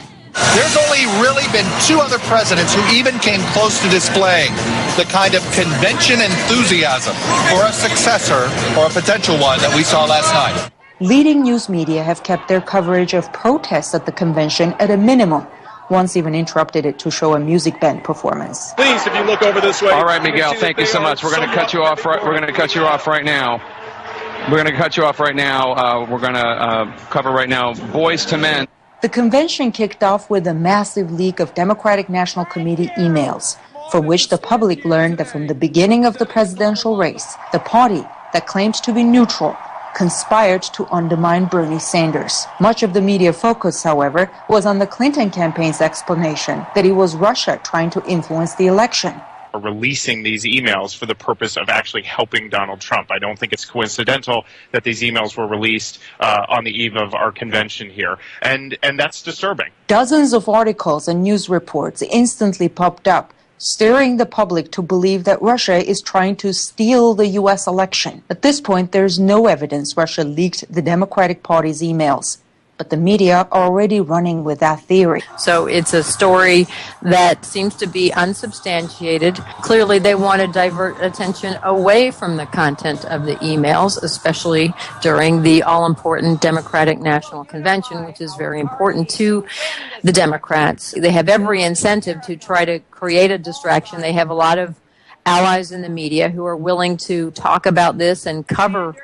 There's only really been two other presidents who even came close to displaying the kind of convention enthusiasm for a successor or a potential one that we saw last night. Leading news media have kept their coverage of protests at the convention at a minimum. Once even interrupted it to show a music band performance. Please, if you look over this way. All right, Miguel, thank you so much. We're going to cut you off. We're going to cut you off right now. We're going to cut you off right now. We're going to cover right now Boys to Men. The convention kicked off with a massive leak of Democratic National Committee emails, from which the public learned that from the beginning of the presidential race, the party that claims to be neutral conspired to undermine Bernie Sanders. Much of the media focus, however, was on the Clinton campaign's explanation that it was Russia trying to influence the election. Releasing these emails for the purpose of actually helping Donald Trump. I don't think it's coincidental that these emails were released on the eve of our convention here, and that's disturbing. Dozens of articles and news reports instantly popped up, stirring the public to believe that Russia is trying to steal the U.S. election. At this point, there's no evidence Russia leaked the Democratic Party's emails. But the media are already running with that theory. So it's a story that seems to be unsubstantiated. Clearly, they want to divert attention away from the content of the emails, especially during the all-important Democratic National Convention, which is very important to the Democrats. They have every incentive to try to create a distraction. They have a lot of allies in the media who are willing to talk about this and cover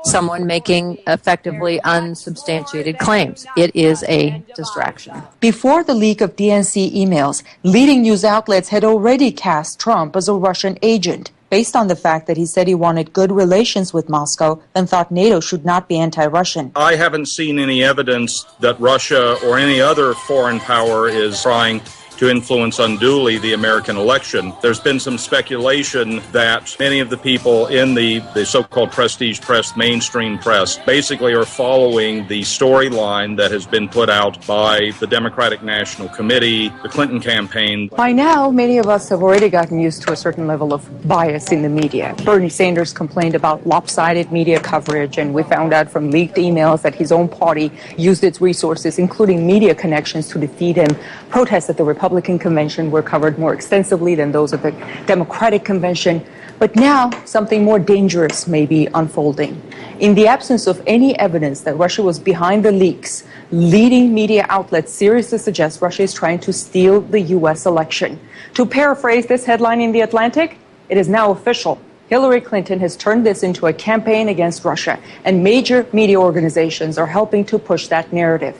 someone making effectively unsubstantiated claims. It is a distraction. Before the leak of DNC emails, leading news outlets had already cast Trump as a Russian agent, based on the fact that he said he wanted good relations with Moscow and thought NATO should not be anti-Russian. I haven't seen any evidence that Russia or any other foreign power is trying to influence unduly the American election. There's been some speculation that many of the people in the so-called prestige press, mainstream press, basically are following the storyline that has been put out by the Democratic National Committee, the Clinton campaign. By now, many of us have already gotten used to a certain level of bias in the media. Bernie Sanders complained about lopsided media coverage, and we found out from leaked emails that his own party used its resources, including media connections, to defeat him. Protests at the Republican convention were covered more extensively than those of the Democratic convention. But now, something more dangerous may be unfolding. In the absence of any evidence that Russia was behind the leaks, leading media outlets seriously suggest Russia is trying to steal the U.S. election. To paraphrase this headline in The Atlantic, it is now official. Hillary Clinton has turned this into a campaign against Russia, and major media organizations are helping to push that narrative.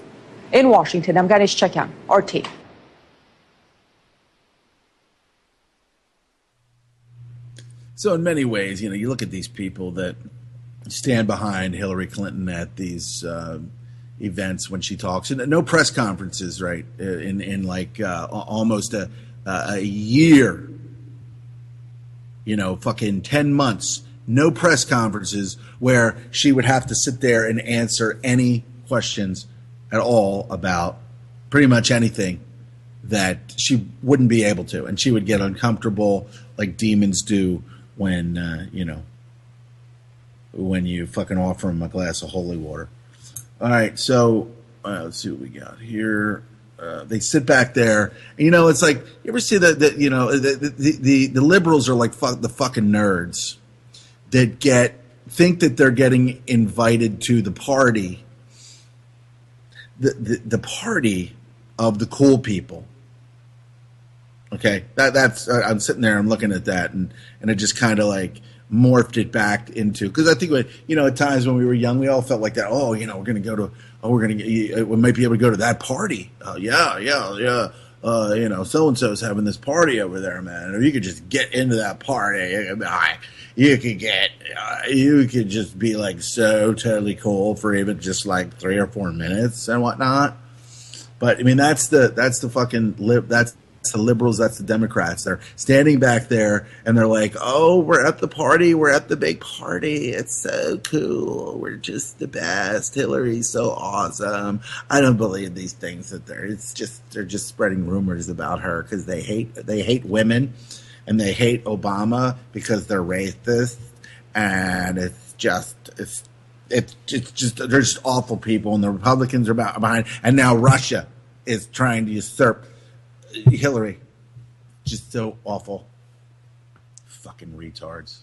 In Washington, I'm Ganesh Chakyan, RT. So in many ways, you look at these people that stand behind Hillary Clinton at these events when she talks, and no press conferences, right? In like almost a year, fucking 10 months, no press conferences where she would have to sit there and answer any questions at all about pretty much anything that she wouldn't be able to, and she would get uncomfortable like demons do when you fucking offer them a glass of holy water. All right, so let's see what we got here. They sit back there, and, it's like, you ever see that the liberals are like the fucking nerds that think that they're getting invited to the party, the party of the cool people. Okay, that's I'm sitting there, I'm looking at that, and it just kind of like morphed it back into, because I think at times when we were young, we all felt like that. Oh, we might be able to go to that party. So and so's having this party over there, man. Or you could just get into that party. You could just be like so totally cool for even just like 3 or 4 minutes and whatnot. But I mean, that's the liberals, that's the Democrats. They're standing back there and they're like, oh, we're at the party. We're at the big party. It's so cool. We're just the best. Hillary's so awesome. I don't believe these things that they're just spreading rumors about her because they hate women and they hate Obama because they're racist. And it's just they're just awful people, and the Republicans are behind. And now Russia is trying to usurp Hillary. Just so awful. Fucking retards.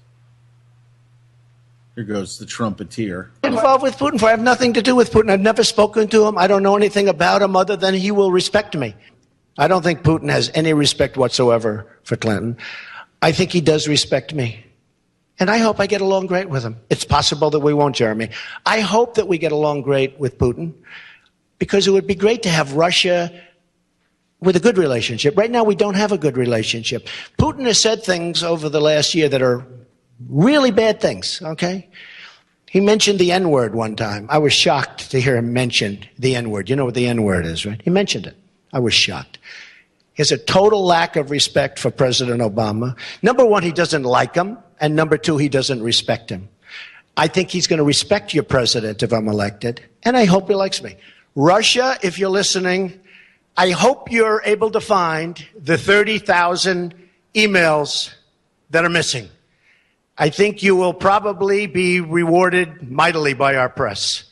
Here goes the trumpeter. Involved with Putin, for I have nothing to do with Putin. I've never spoken to him. I don't know anything about him other than he will respect me. I don't think Putin has any respect whatsoever for Clinton. I think he does respect me. And I hope I get along great with him. It's possible that we won't, Jeremy. I hope that we get along great with Putin, because it would be great to have Russia with a good relationship. Right now, we don't have a good relationship. Putin has said things over the last year that are really bad things, okay? He mentioned the N-word one time. I was shocked to hear him mention the N-word. You know what the N-word is, right? He mentioned it. I was shocked. He has a total lack of respect for President Obama. Number one, he doesn't like him. And number two, he doesn't respect him. I think he's going to respect your president if I'm elected. And I hope he likes me. Russia, if you're listening, I hope you're able to find the 30,000 emails that are missing. I think you will probably be rewarded mightily by our press.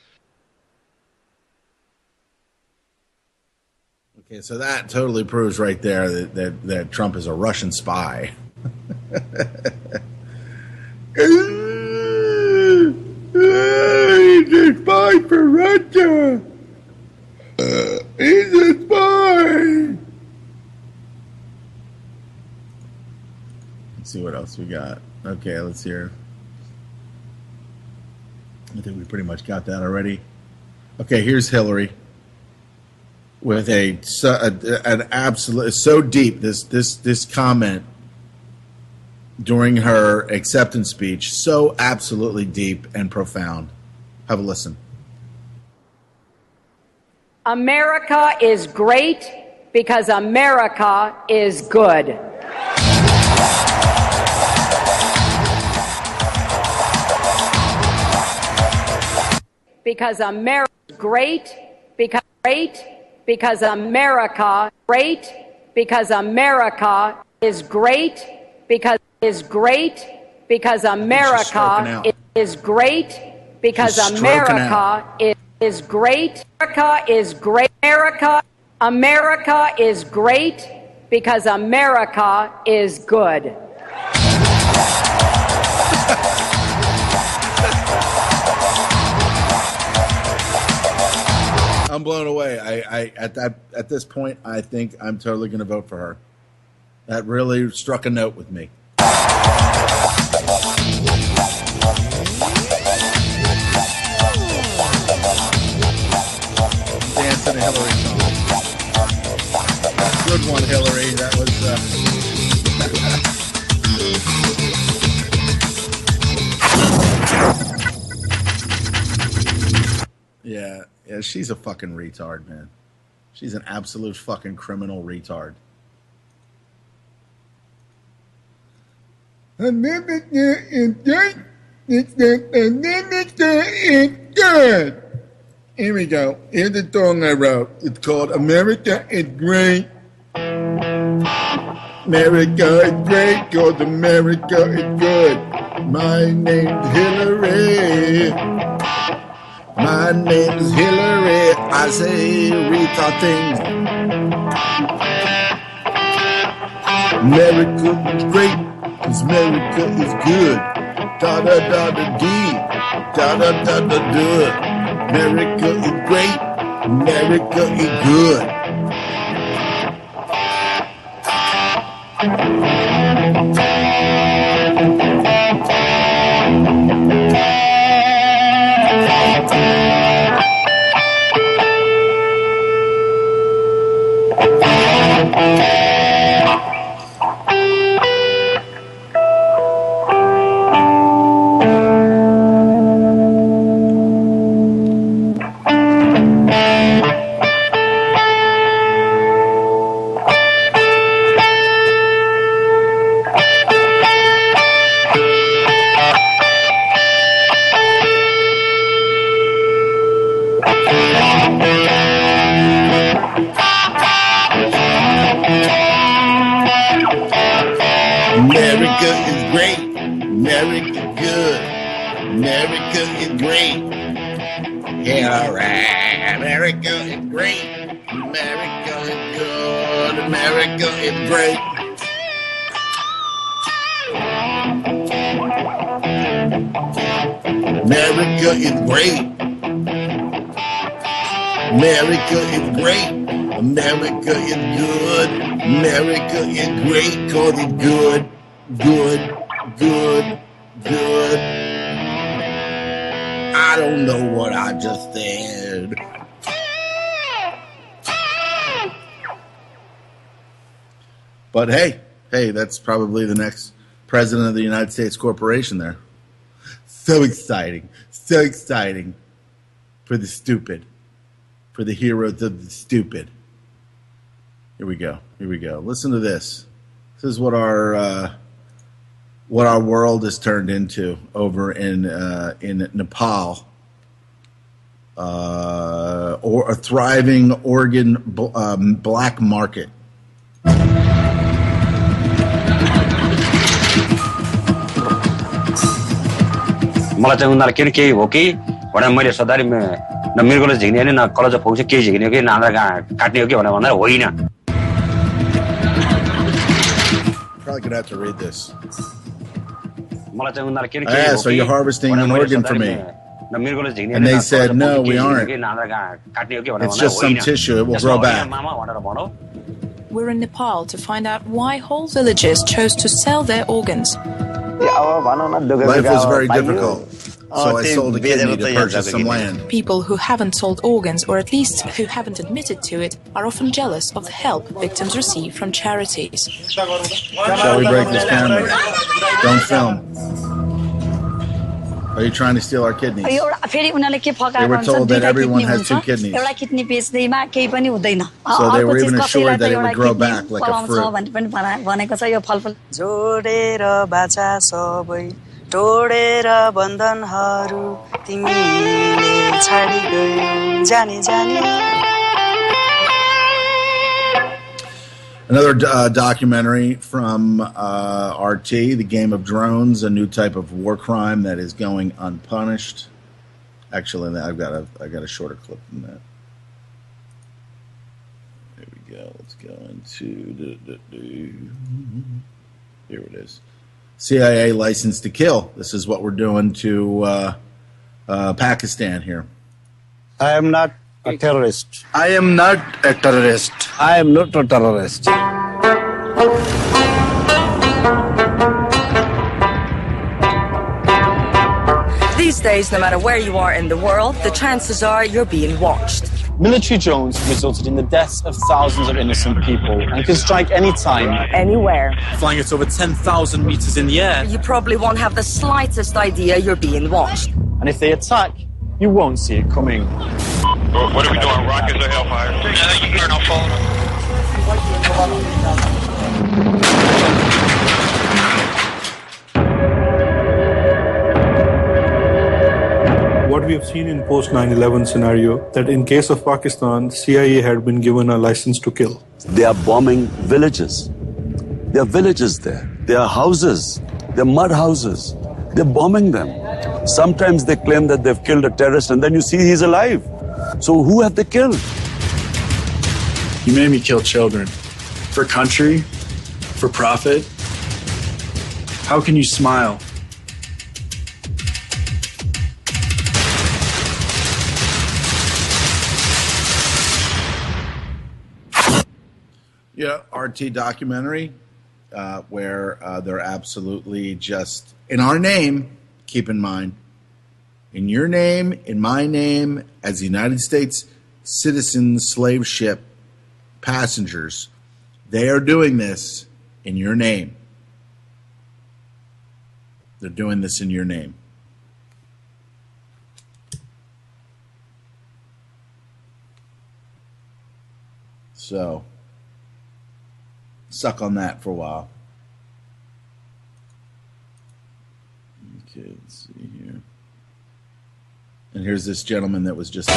Okay, so that totally proves right there that Trump is a Russian spy. He's a spy for Russia. He's a spy. Let's see what else we got. Okay, let's hear. I think we pretty much got that already. Okay, here's Hillary with an absolute so deep this comment during her acceptance speech, so absolutely deep and profound. Have a listen. America is great because America is good. Because America is great because America because America is great because America is great because America is great. America is great. America is great because America is good. I'm blown away. I at this point, I think I'm totally going to vote for her. That really struck a note with me. Dancing to Hillary song. Good one, Hillary. That was. Yeah, she's a fucking retard, man. She's an absolute fucking criminal retard. America is good. America is good. Here we go. Here's the song I wrote. It's called America is Great. America is great because America is good. My name's Hillary. My name is Hillary. I say retard things. America is great because America is good. Da da da da dee. Da da da da da. America is great. America is good. America is great. America good. America is great. Yeah, all right. America is great. America is good. America is great. America is great. America is great. America is good. America is great because it's good. Good. I don't know what I just said. But hey, that's probably the next president of the United States Corporation there. So exciting. So exciting for the stupid. For the heroes of the stupid. Here we go. Here we go. Listen to this. This is what our world has turned into over in Nepal. Or a thriving organ black market. मलाई चाहिँ उनीहरुले किन केही हो कि भने मैले सधैँ न मृगले झिक्ने न कलज फौज के झिक्ने हो कि नान्द्रा काट्ने हो कि भनेर भन्दा होइन. Probably gonna have to read this. मलाई चाहिँ उनीहरुले किन I केही हो asked, are you harvesting an organ for me? And they said, no, we aren't. It's just some tissue. It will grow back. We're in Nepal to find out why whole villages chose to sell their organs. Life was very difficult, so I sold a kidney to purchase some land. People who haven't sold organs, or at least who haven't admitted to it, are often jealous of the help victims receive from charities. Shall we break this camera? Don't film. Are you trying to steal our kidneys? They were told that everyone has 2 kidneys. So they were even assured that it would grow back like a fruit. Another documentary from RT, The Game of Drones, a new type of war crime that is going unpunished. Actually, I got a shorter clip than that. There we go. Let's go into here it is. CIA license to kill. This is what we're doing to Pakistan here. I am not a terrorist. I am not a terrorist. I am not a terrorist. These days, no matter where you are in the world, the chances are you're being watched. Military drones resulted in the deaths of thousands of innocent people and can strike anytime. Anywhere. Flying at over 10,000 meters in the air. You probably won't have the slightest idea you're being watched. And if they attack, you won't see it coming. What are we doing? Rockets or Hellfire? Yeah, you can turn off phone. What we have seen in post 9/11 scenario, that in case of Pakistan, CIA had been given a license to kill. They are bombing villages. There are villages there. There are houses. There are mud houses. They're bombing them. Sometimes they claim that they've killed a terrorist and then you see he's alive. So who have they killed? You made me kill children. For country? For profit? How can you smile? Yeah, RT documentary where they're absolutely just, in our name, keep in mind, in your name, in my name, as the United States citizen slave ship passengers, they are doing this in your name. They're doing this in your name. So, suck on that for a while. Okay, let's see here. And here's this gentleman that was just...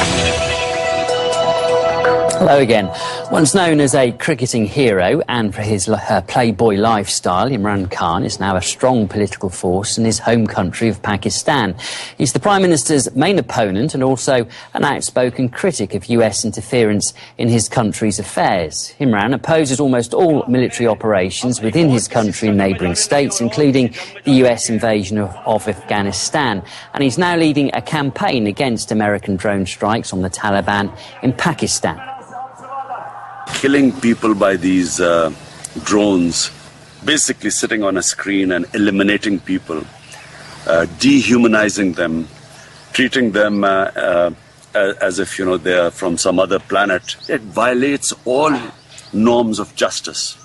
Hello again. Once known as a cricketing hero and for his playboy lifestyle, Imran Khan is now a strong political force in his home country of Pakistan. He's the Prime Minister's main opponent and also an outspoken critic of US interference in his country's affairs. Imran opposes almost all military operations within his country and neighbouring states, including the US invasion of Afghanistan. And he's now leading a campaign against American drone strikes on the Taliban in Pakistan. Killing people by these drones, basically sitting on a screen and eliminating people, dehumanizing them, treating them as if, they are from some other planet. It violates all norms of justice.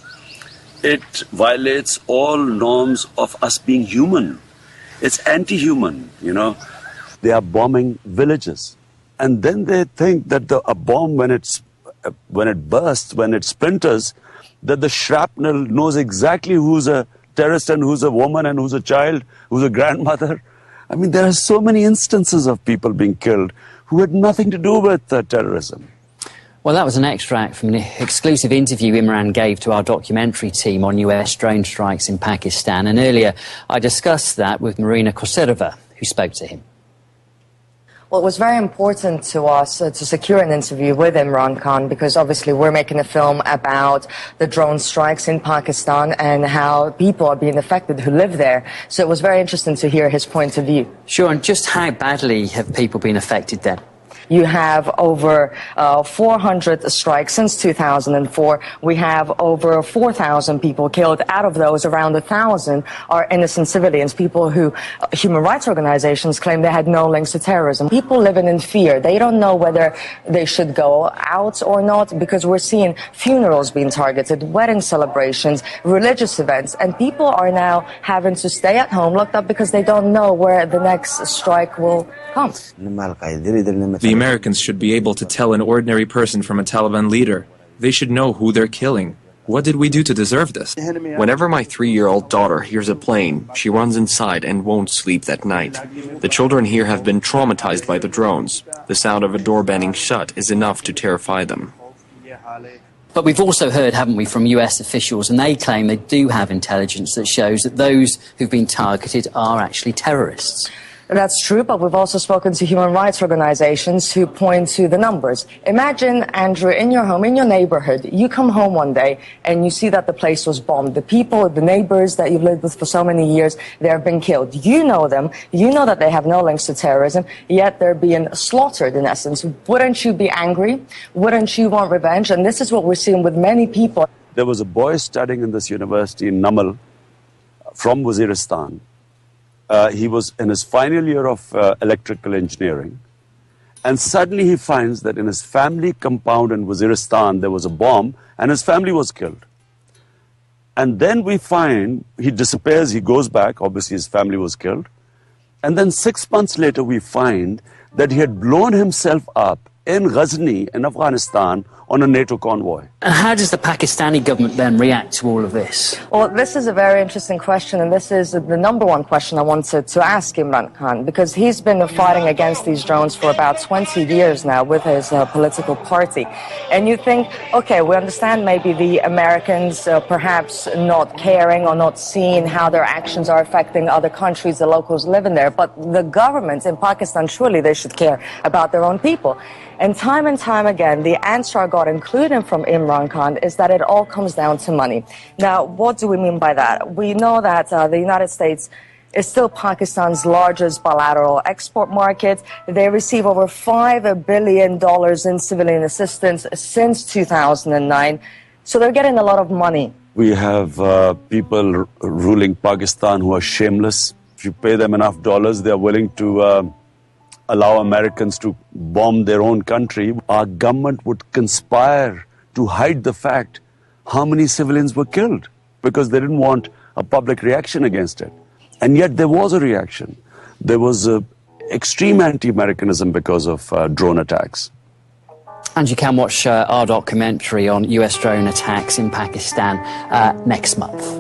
It violates all norms of us being human. It's anti-human, you know. They are bombing villages. And then they think that a bomb, when it bursts, when it splinters, that the shrapnel knows exactly who's a terrorist and who's a woman and who's a child, who's a grandmother. I mean, there are so many instances of people being killed who had nothing to do with terrorism. Well, that was an extract from an exclusive interview Imran gave to our documentary team on US drone strikes in Pakistan. And earlier, I discussed that with Marina Koserova, who spoke to him. Well, it was very important to us to secure an interview with Imran Khan because obviously we're making a film about the drone strikes in Pakistan and how people are being affected who live there. So it was very interesting to hear his point of view. Sure, and just how badly have people been affected then? You have over 400 strikes since 2004. We have over 4,000 people killed. Out of those, around 1,000 are innocent civilians, people who human rights organizations claim they had no links to terrorism. People living in fear. They don't know whether they should go out or not because we're seeing funerals being targeted, wedding celebrations, religious events, and people are now having to stay at home locked up because they don't know where the next strike will come. The Americans should be able to tell an ordinary person from a Taliban leader. They should know who they're killing. What did we do to deserve this? Whenever my 3-year-old daughter hears a plane, she runs inside and won't sleep that night. The children here have been traumatized by the drones. The sound of a door banging shut is enough to terrify them. But we've also heard, haven't we, from US officials, and they claim they do have intelligence that shows that those who've been targeted are actually terrorists. That's true, but we've also spoken to human rights organizations who point to the numbers. Imagine, Andrew, in your home, in your neighborhood, you come home one day and you see that the place was bombed. The people, the neighbors that you've lived with for so many years, they have been killed. You know them. You know that they have no links to terrorism, yet they're being slaughtered in essence. Wouldn't you be angry? Wouldn't you want revenge? And this is what we're seeing with many people. There was a boy studying in this university in Namal from Waziristan. He was in his final year of electrical engineering, and suddenly he finds that in his family compound in Waziristan there was a bomb and his family was killed. And then we find he disappears, he goes back, obviously his family was killed, and then 6 months later we find that he had blown himself up in Ghazni in Afghanistan on a NATO convoy. And how does the Pakistani government then react to all of this? Well, this is a very interesting question, and this is the number one question I wanted to ask Imran Khan, because he's been fighting against these drones for about 20 years now with his political party. And you think, okay, we understand maybe the Americans perhaps not caring or not seeing how their actions are affecting other countries, the locals living there, but the government in Pakistan, surely they should care about their own people. And time again, the answer I got, including from Imran Khan, is that it all comes down to money. Now, what do we mean by that? We know that the United States is still Pakistan's largest bilateral export market. They receive over $5 billion in civilian assistance since 2009. So they're getting a lot of money. We have people ruling Pakistan who are shameless. If you pay them enough dollars, they are willing to allow Americans to bomb their own country. Our government would conspire to hide the fact how many civilians were killed because they didn't want a public reaction against it. And yet there was a reaction. There was extreme anti-Americanism because of drone attacks. And you can watch our documentary on US drone attacks in Pakistan next month.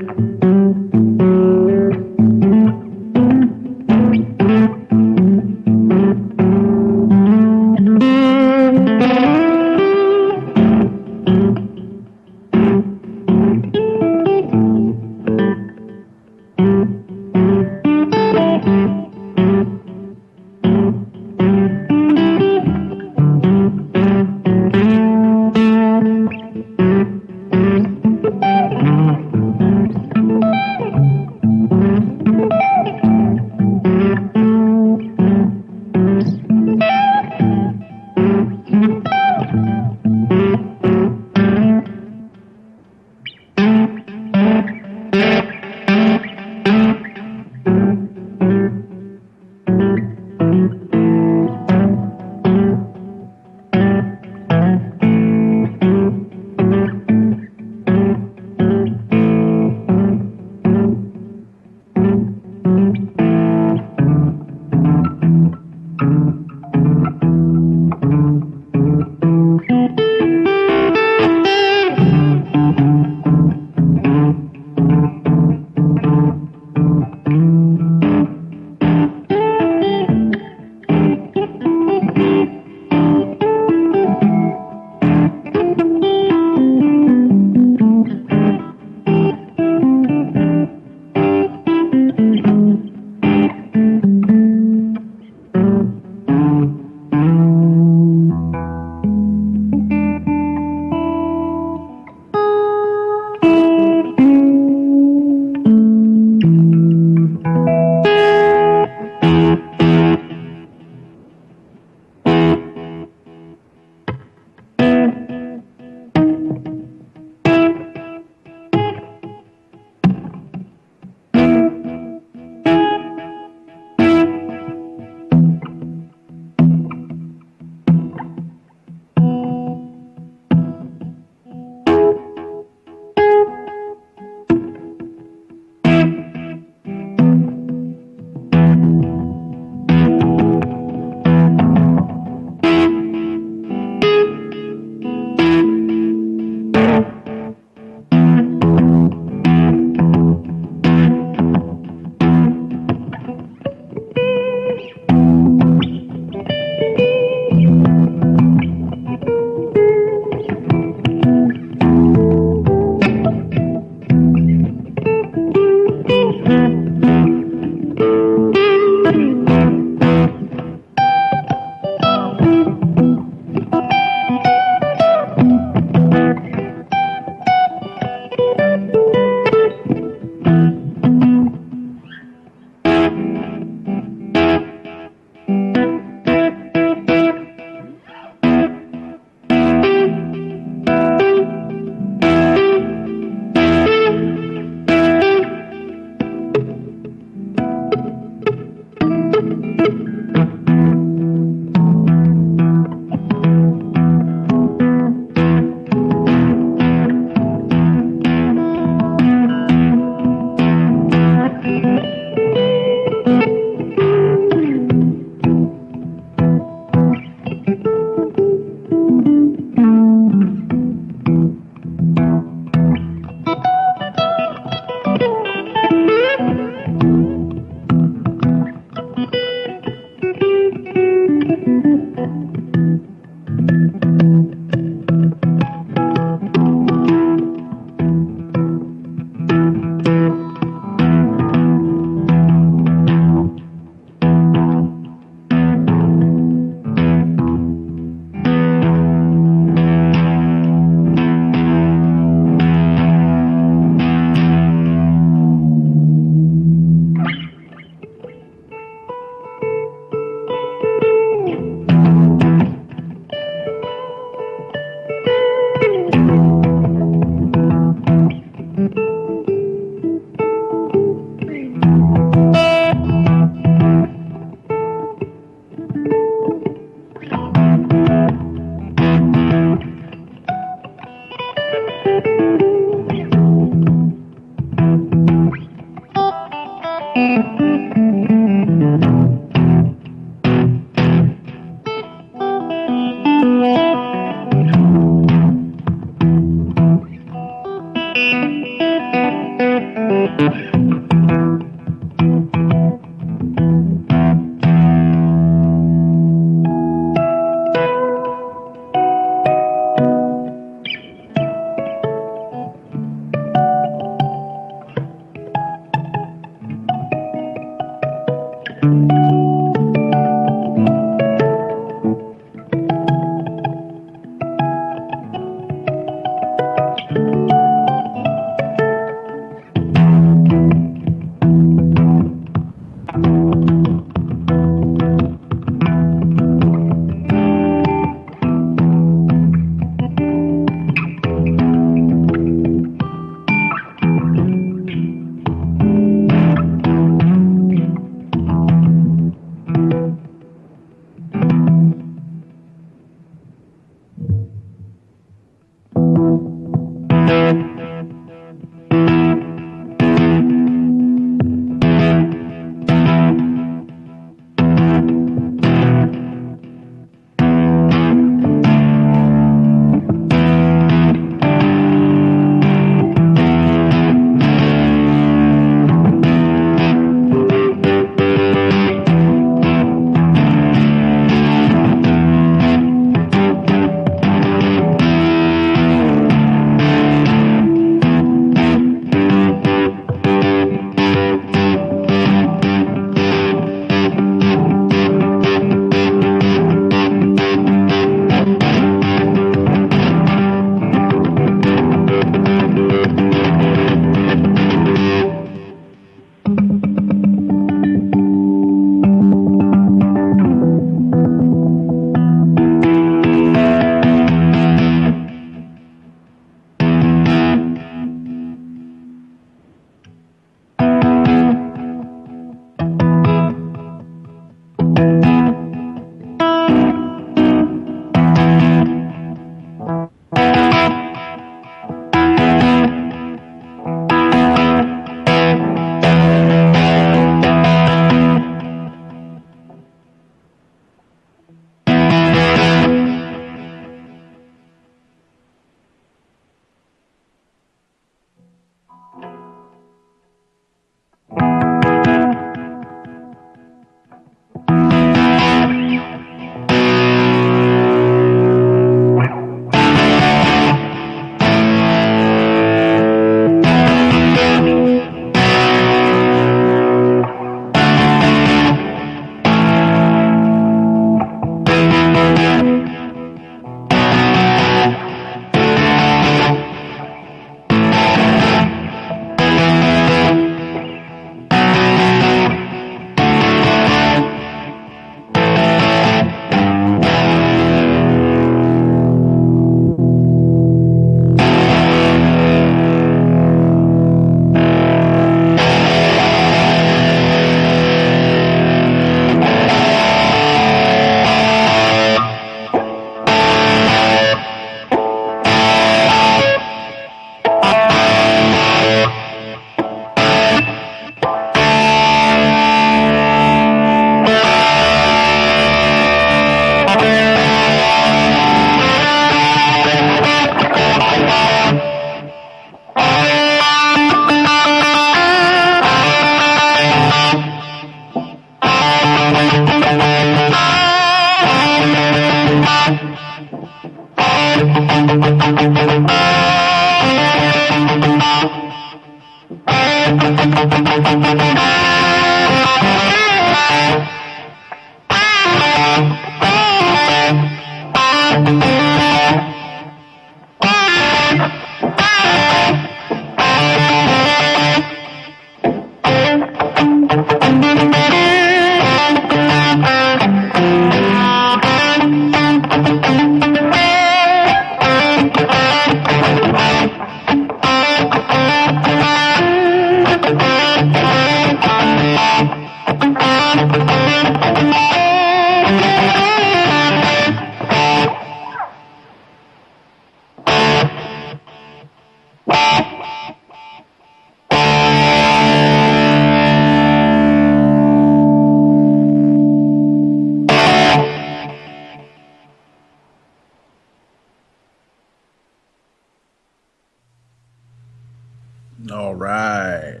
All right.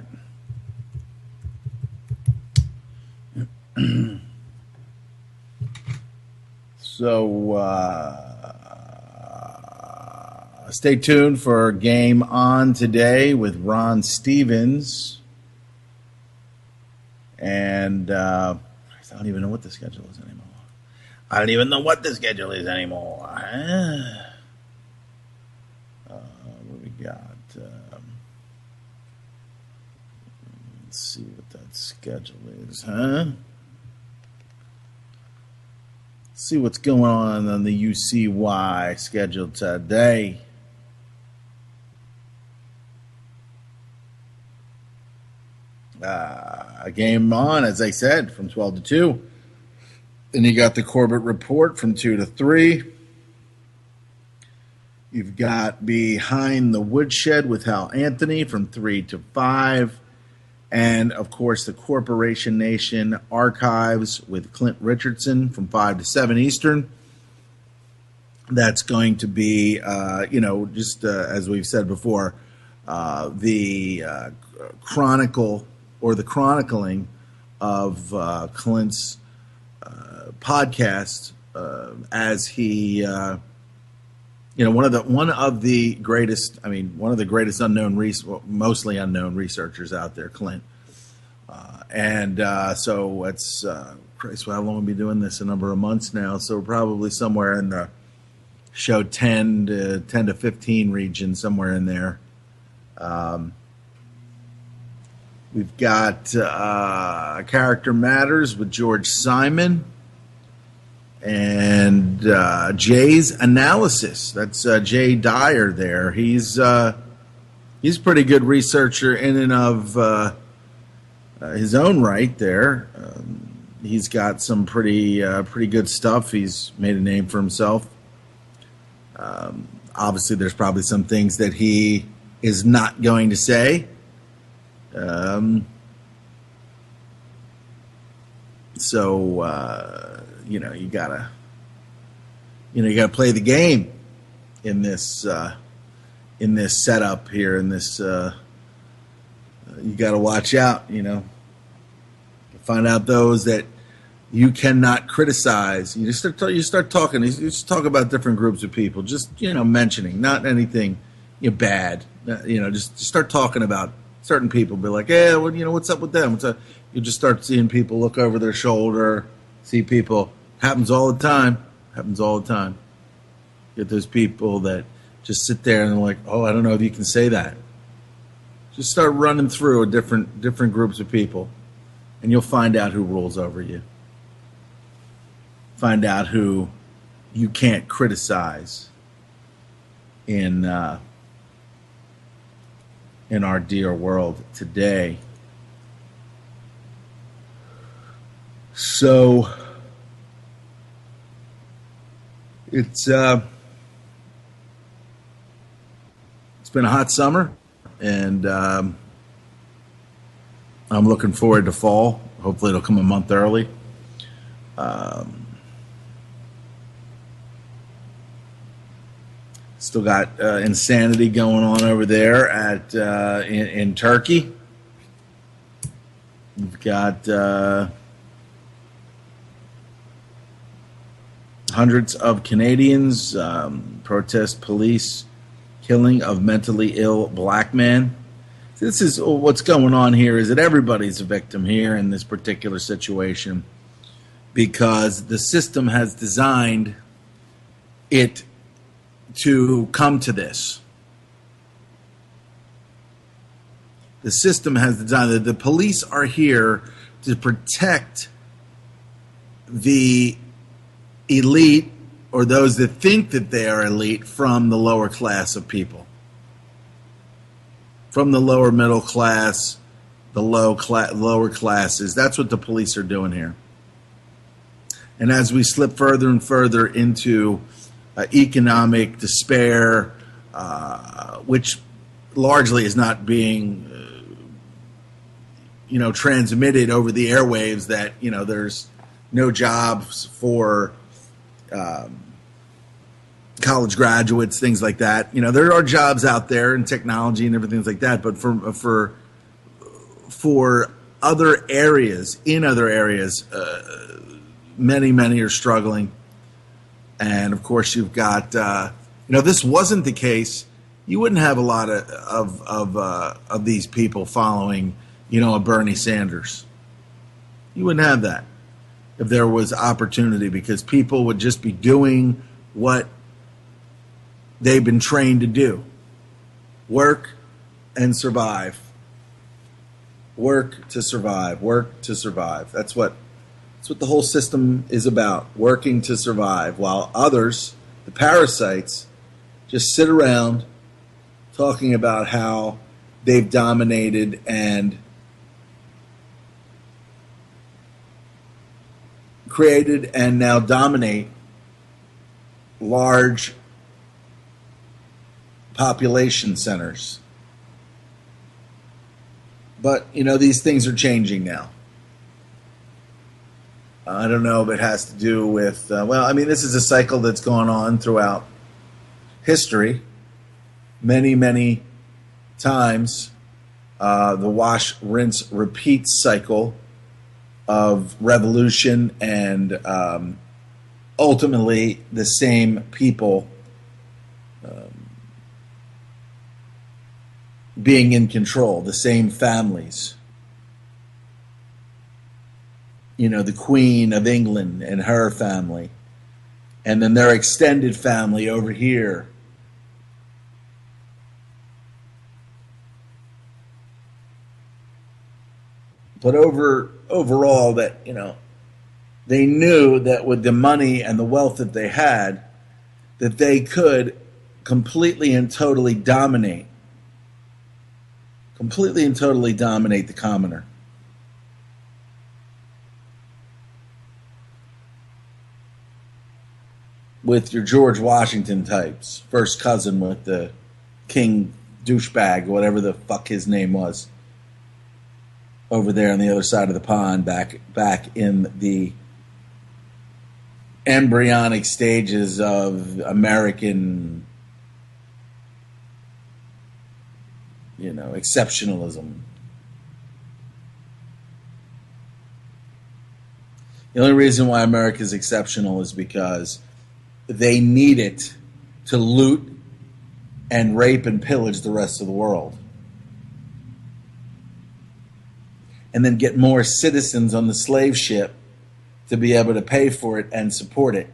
So stay tuned for Game On today with Ron Stevens. And I don't even know what the schedule is anymore. What we got? Let's see what that schedule is, huh? See what's going on the UCY schedule today. A game on, as I said, from 12 to 2. Then you got the Corbett Report from 2 to 3. You've got Behind the Woodshed with Hal Anthony from 3 to 5. And, of course, the Corporation Nation Archives with Clint Richardson from 5 to 7 Eastern. That's going to be, just as we've said before, the chronicle or the chronicling of Clint's podcast as he, one of the greatest mostly unknown researchers out there, Clint. So it's, Christ, how long have we been doing this? A number of months now. So probably somewhere in the show 10 to 15 region, somewhere in there. We've got Character Matters with George Simon and Jay's Analysis. That's Jay Dyer there. He's a pretty good researcher in and of his own right there. He's got some pretty good stuff. He's made a name for himself. Obviously, there's probably some things that he is not going to say. You gotta play the game in this setup here. In this, you gotta watch out. Find out those that you cannot criticize. You start talking. You just talk about different groups of people. Just mentioning, not anything bad. Just start talking about certain people. Be like, yeah, well, what's up with them? What's up? You just start seeing people look over their shoulder. See people. Happens all the time. Get those people that just sit there and they're like, oh, I don't know if you can say that. Just start running through different groups of people, and you'll find out who rules over you. Find out who you can't criticize in our dear world today. So it's been a hot summer, and I'm looking forward to fall. Hopefully it'll come a month early. Still got insanity going on over there in Turkey. We've got hundreds of Canadians protest police killing of mentally ill black man. This is what's going on here is that everybody's a victim here in this particular situation because the system has designed it to come to this. The system has designed it. The police are here to protect the elite or those that think that they are elite from the lower class of people. From the lower middle class, the lower classes. That's what the police are doing here. And as we slip further and further into economic despair, which largely is not being, transmitted over the airwaves, that there's no jobs for college graduates, things like that. There are jobs out there in technology and everything like that, but for other areas, many are struggling. And of course, you've got this wasn't the case. You wouldn't have a lot of these people following a Bernie Sanders. You wouldn't have that if there was opportunity, because people would just be doing what they've been trained to do: work and survive. Work to survive. Work to survive. That's what the whole system is about, working to survive, while others, the parasites, just sit around talking about how they've dominated and created and now dominate large population centers. But, these things are changing now. I don't know if it has to do with, this is a cycle that's gone on throughout history. Many times, the wash, rinse, repeat cycle of revolution and ultimately the same people being in control, the same families. The Queen of England and her family, and then their extended family over here. But overall, that they knew that with the money and the wealth that they had, that they could completely and totally dominate the commoner. With your George Washington types, first cousin with the king douchebag, whatever the fuck his name was, over there on the other side of the pond, back in the embryonic stages of American, exceptionalism. The only reason why America is exceptional is because they need it to loot and rape and pillage the rest of the world. And then get more citizens on the slave ship to be able to pay for it and support it.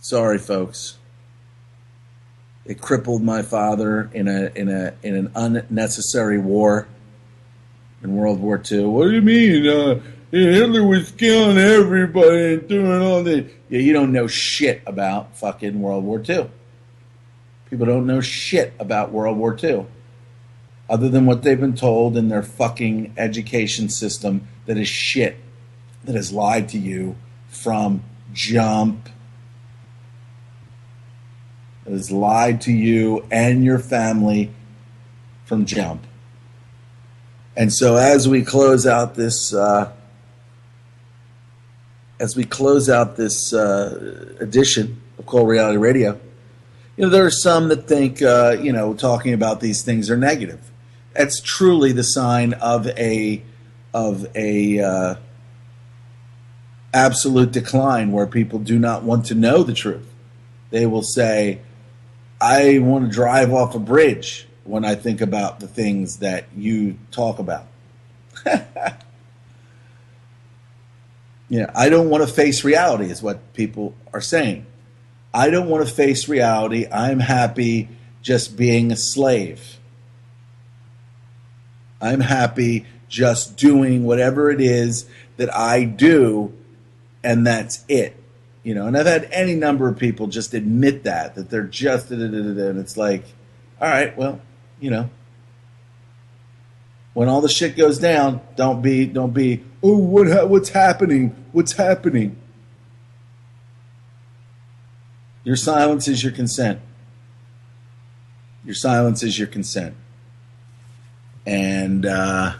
Sorry, folks. It crippled my father in an unnecessary war in World War II. What do you mean? Hitler was killing everybody and doing all this. Yeah, you don't know shit about fucking World War II. People don't know shit about World War II. Other than what they've been told in their fucking education system that is shit. That has lied to you from jump. That has lied to you and your family from jump. And so as we close out this edition of Cold Reality Radio, there are some that think talking about these things are negative. That's truly the sign of a absolute decline, where people do not want to know the truth. They will say, I want to drive off a bridge. when I think about the things that you talk about. I don't want to face reality is what people are saying. I don't want to face reality. I'm happy just being a slave. I'm happy just doing whatever it is that I do, and that's it. And I've had any number of people just admit that they're just and it's like, all right, well, when all the shit goes down, don't be, oh, what's happening? What's happening? Your silence is your consent. Your silence is your consent. And have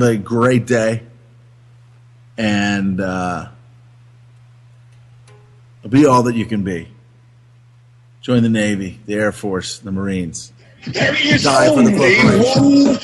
a great day. And be all that you can be. Join the Navy, the Air Force, the Marines. Die for the corporation.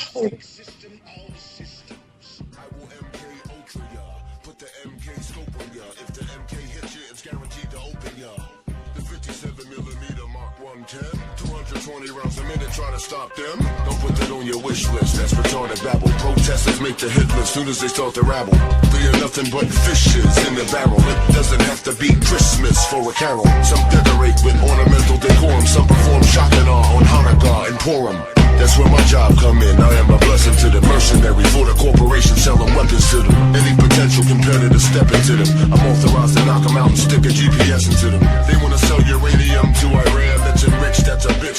Try to stop them. Don't put that on your wish list. That's retarded babble. Protesters make the hit list soon as they start to rabble. They are nothing but fishes in the barrel. It doesn't have to be Christmas for a carol. Some decorate with ornamental decorum. Some perform shock and awe on Hanukkah and Purim. That's where my job come in. I am a blessing to the mercenary for the corporation selling weapons to them. Any potential competitor step into them. I'm authorized to knock them out and stick a GPS into them. They want to sell uranium to Iran that's enriched. That's a bitch.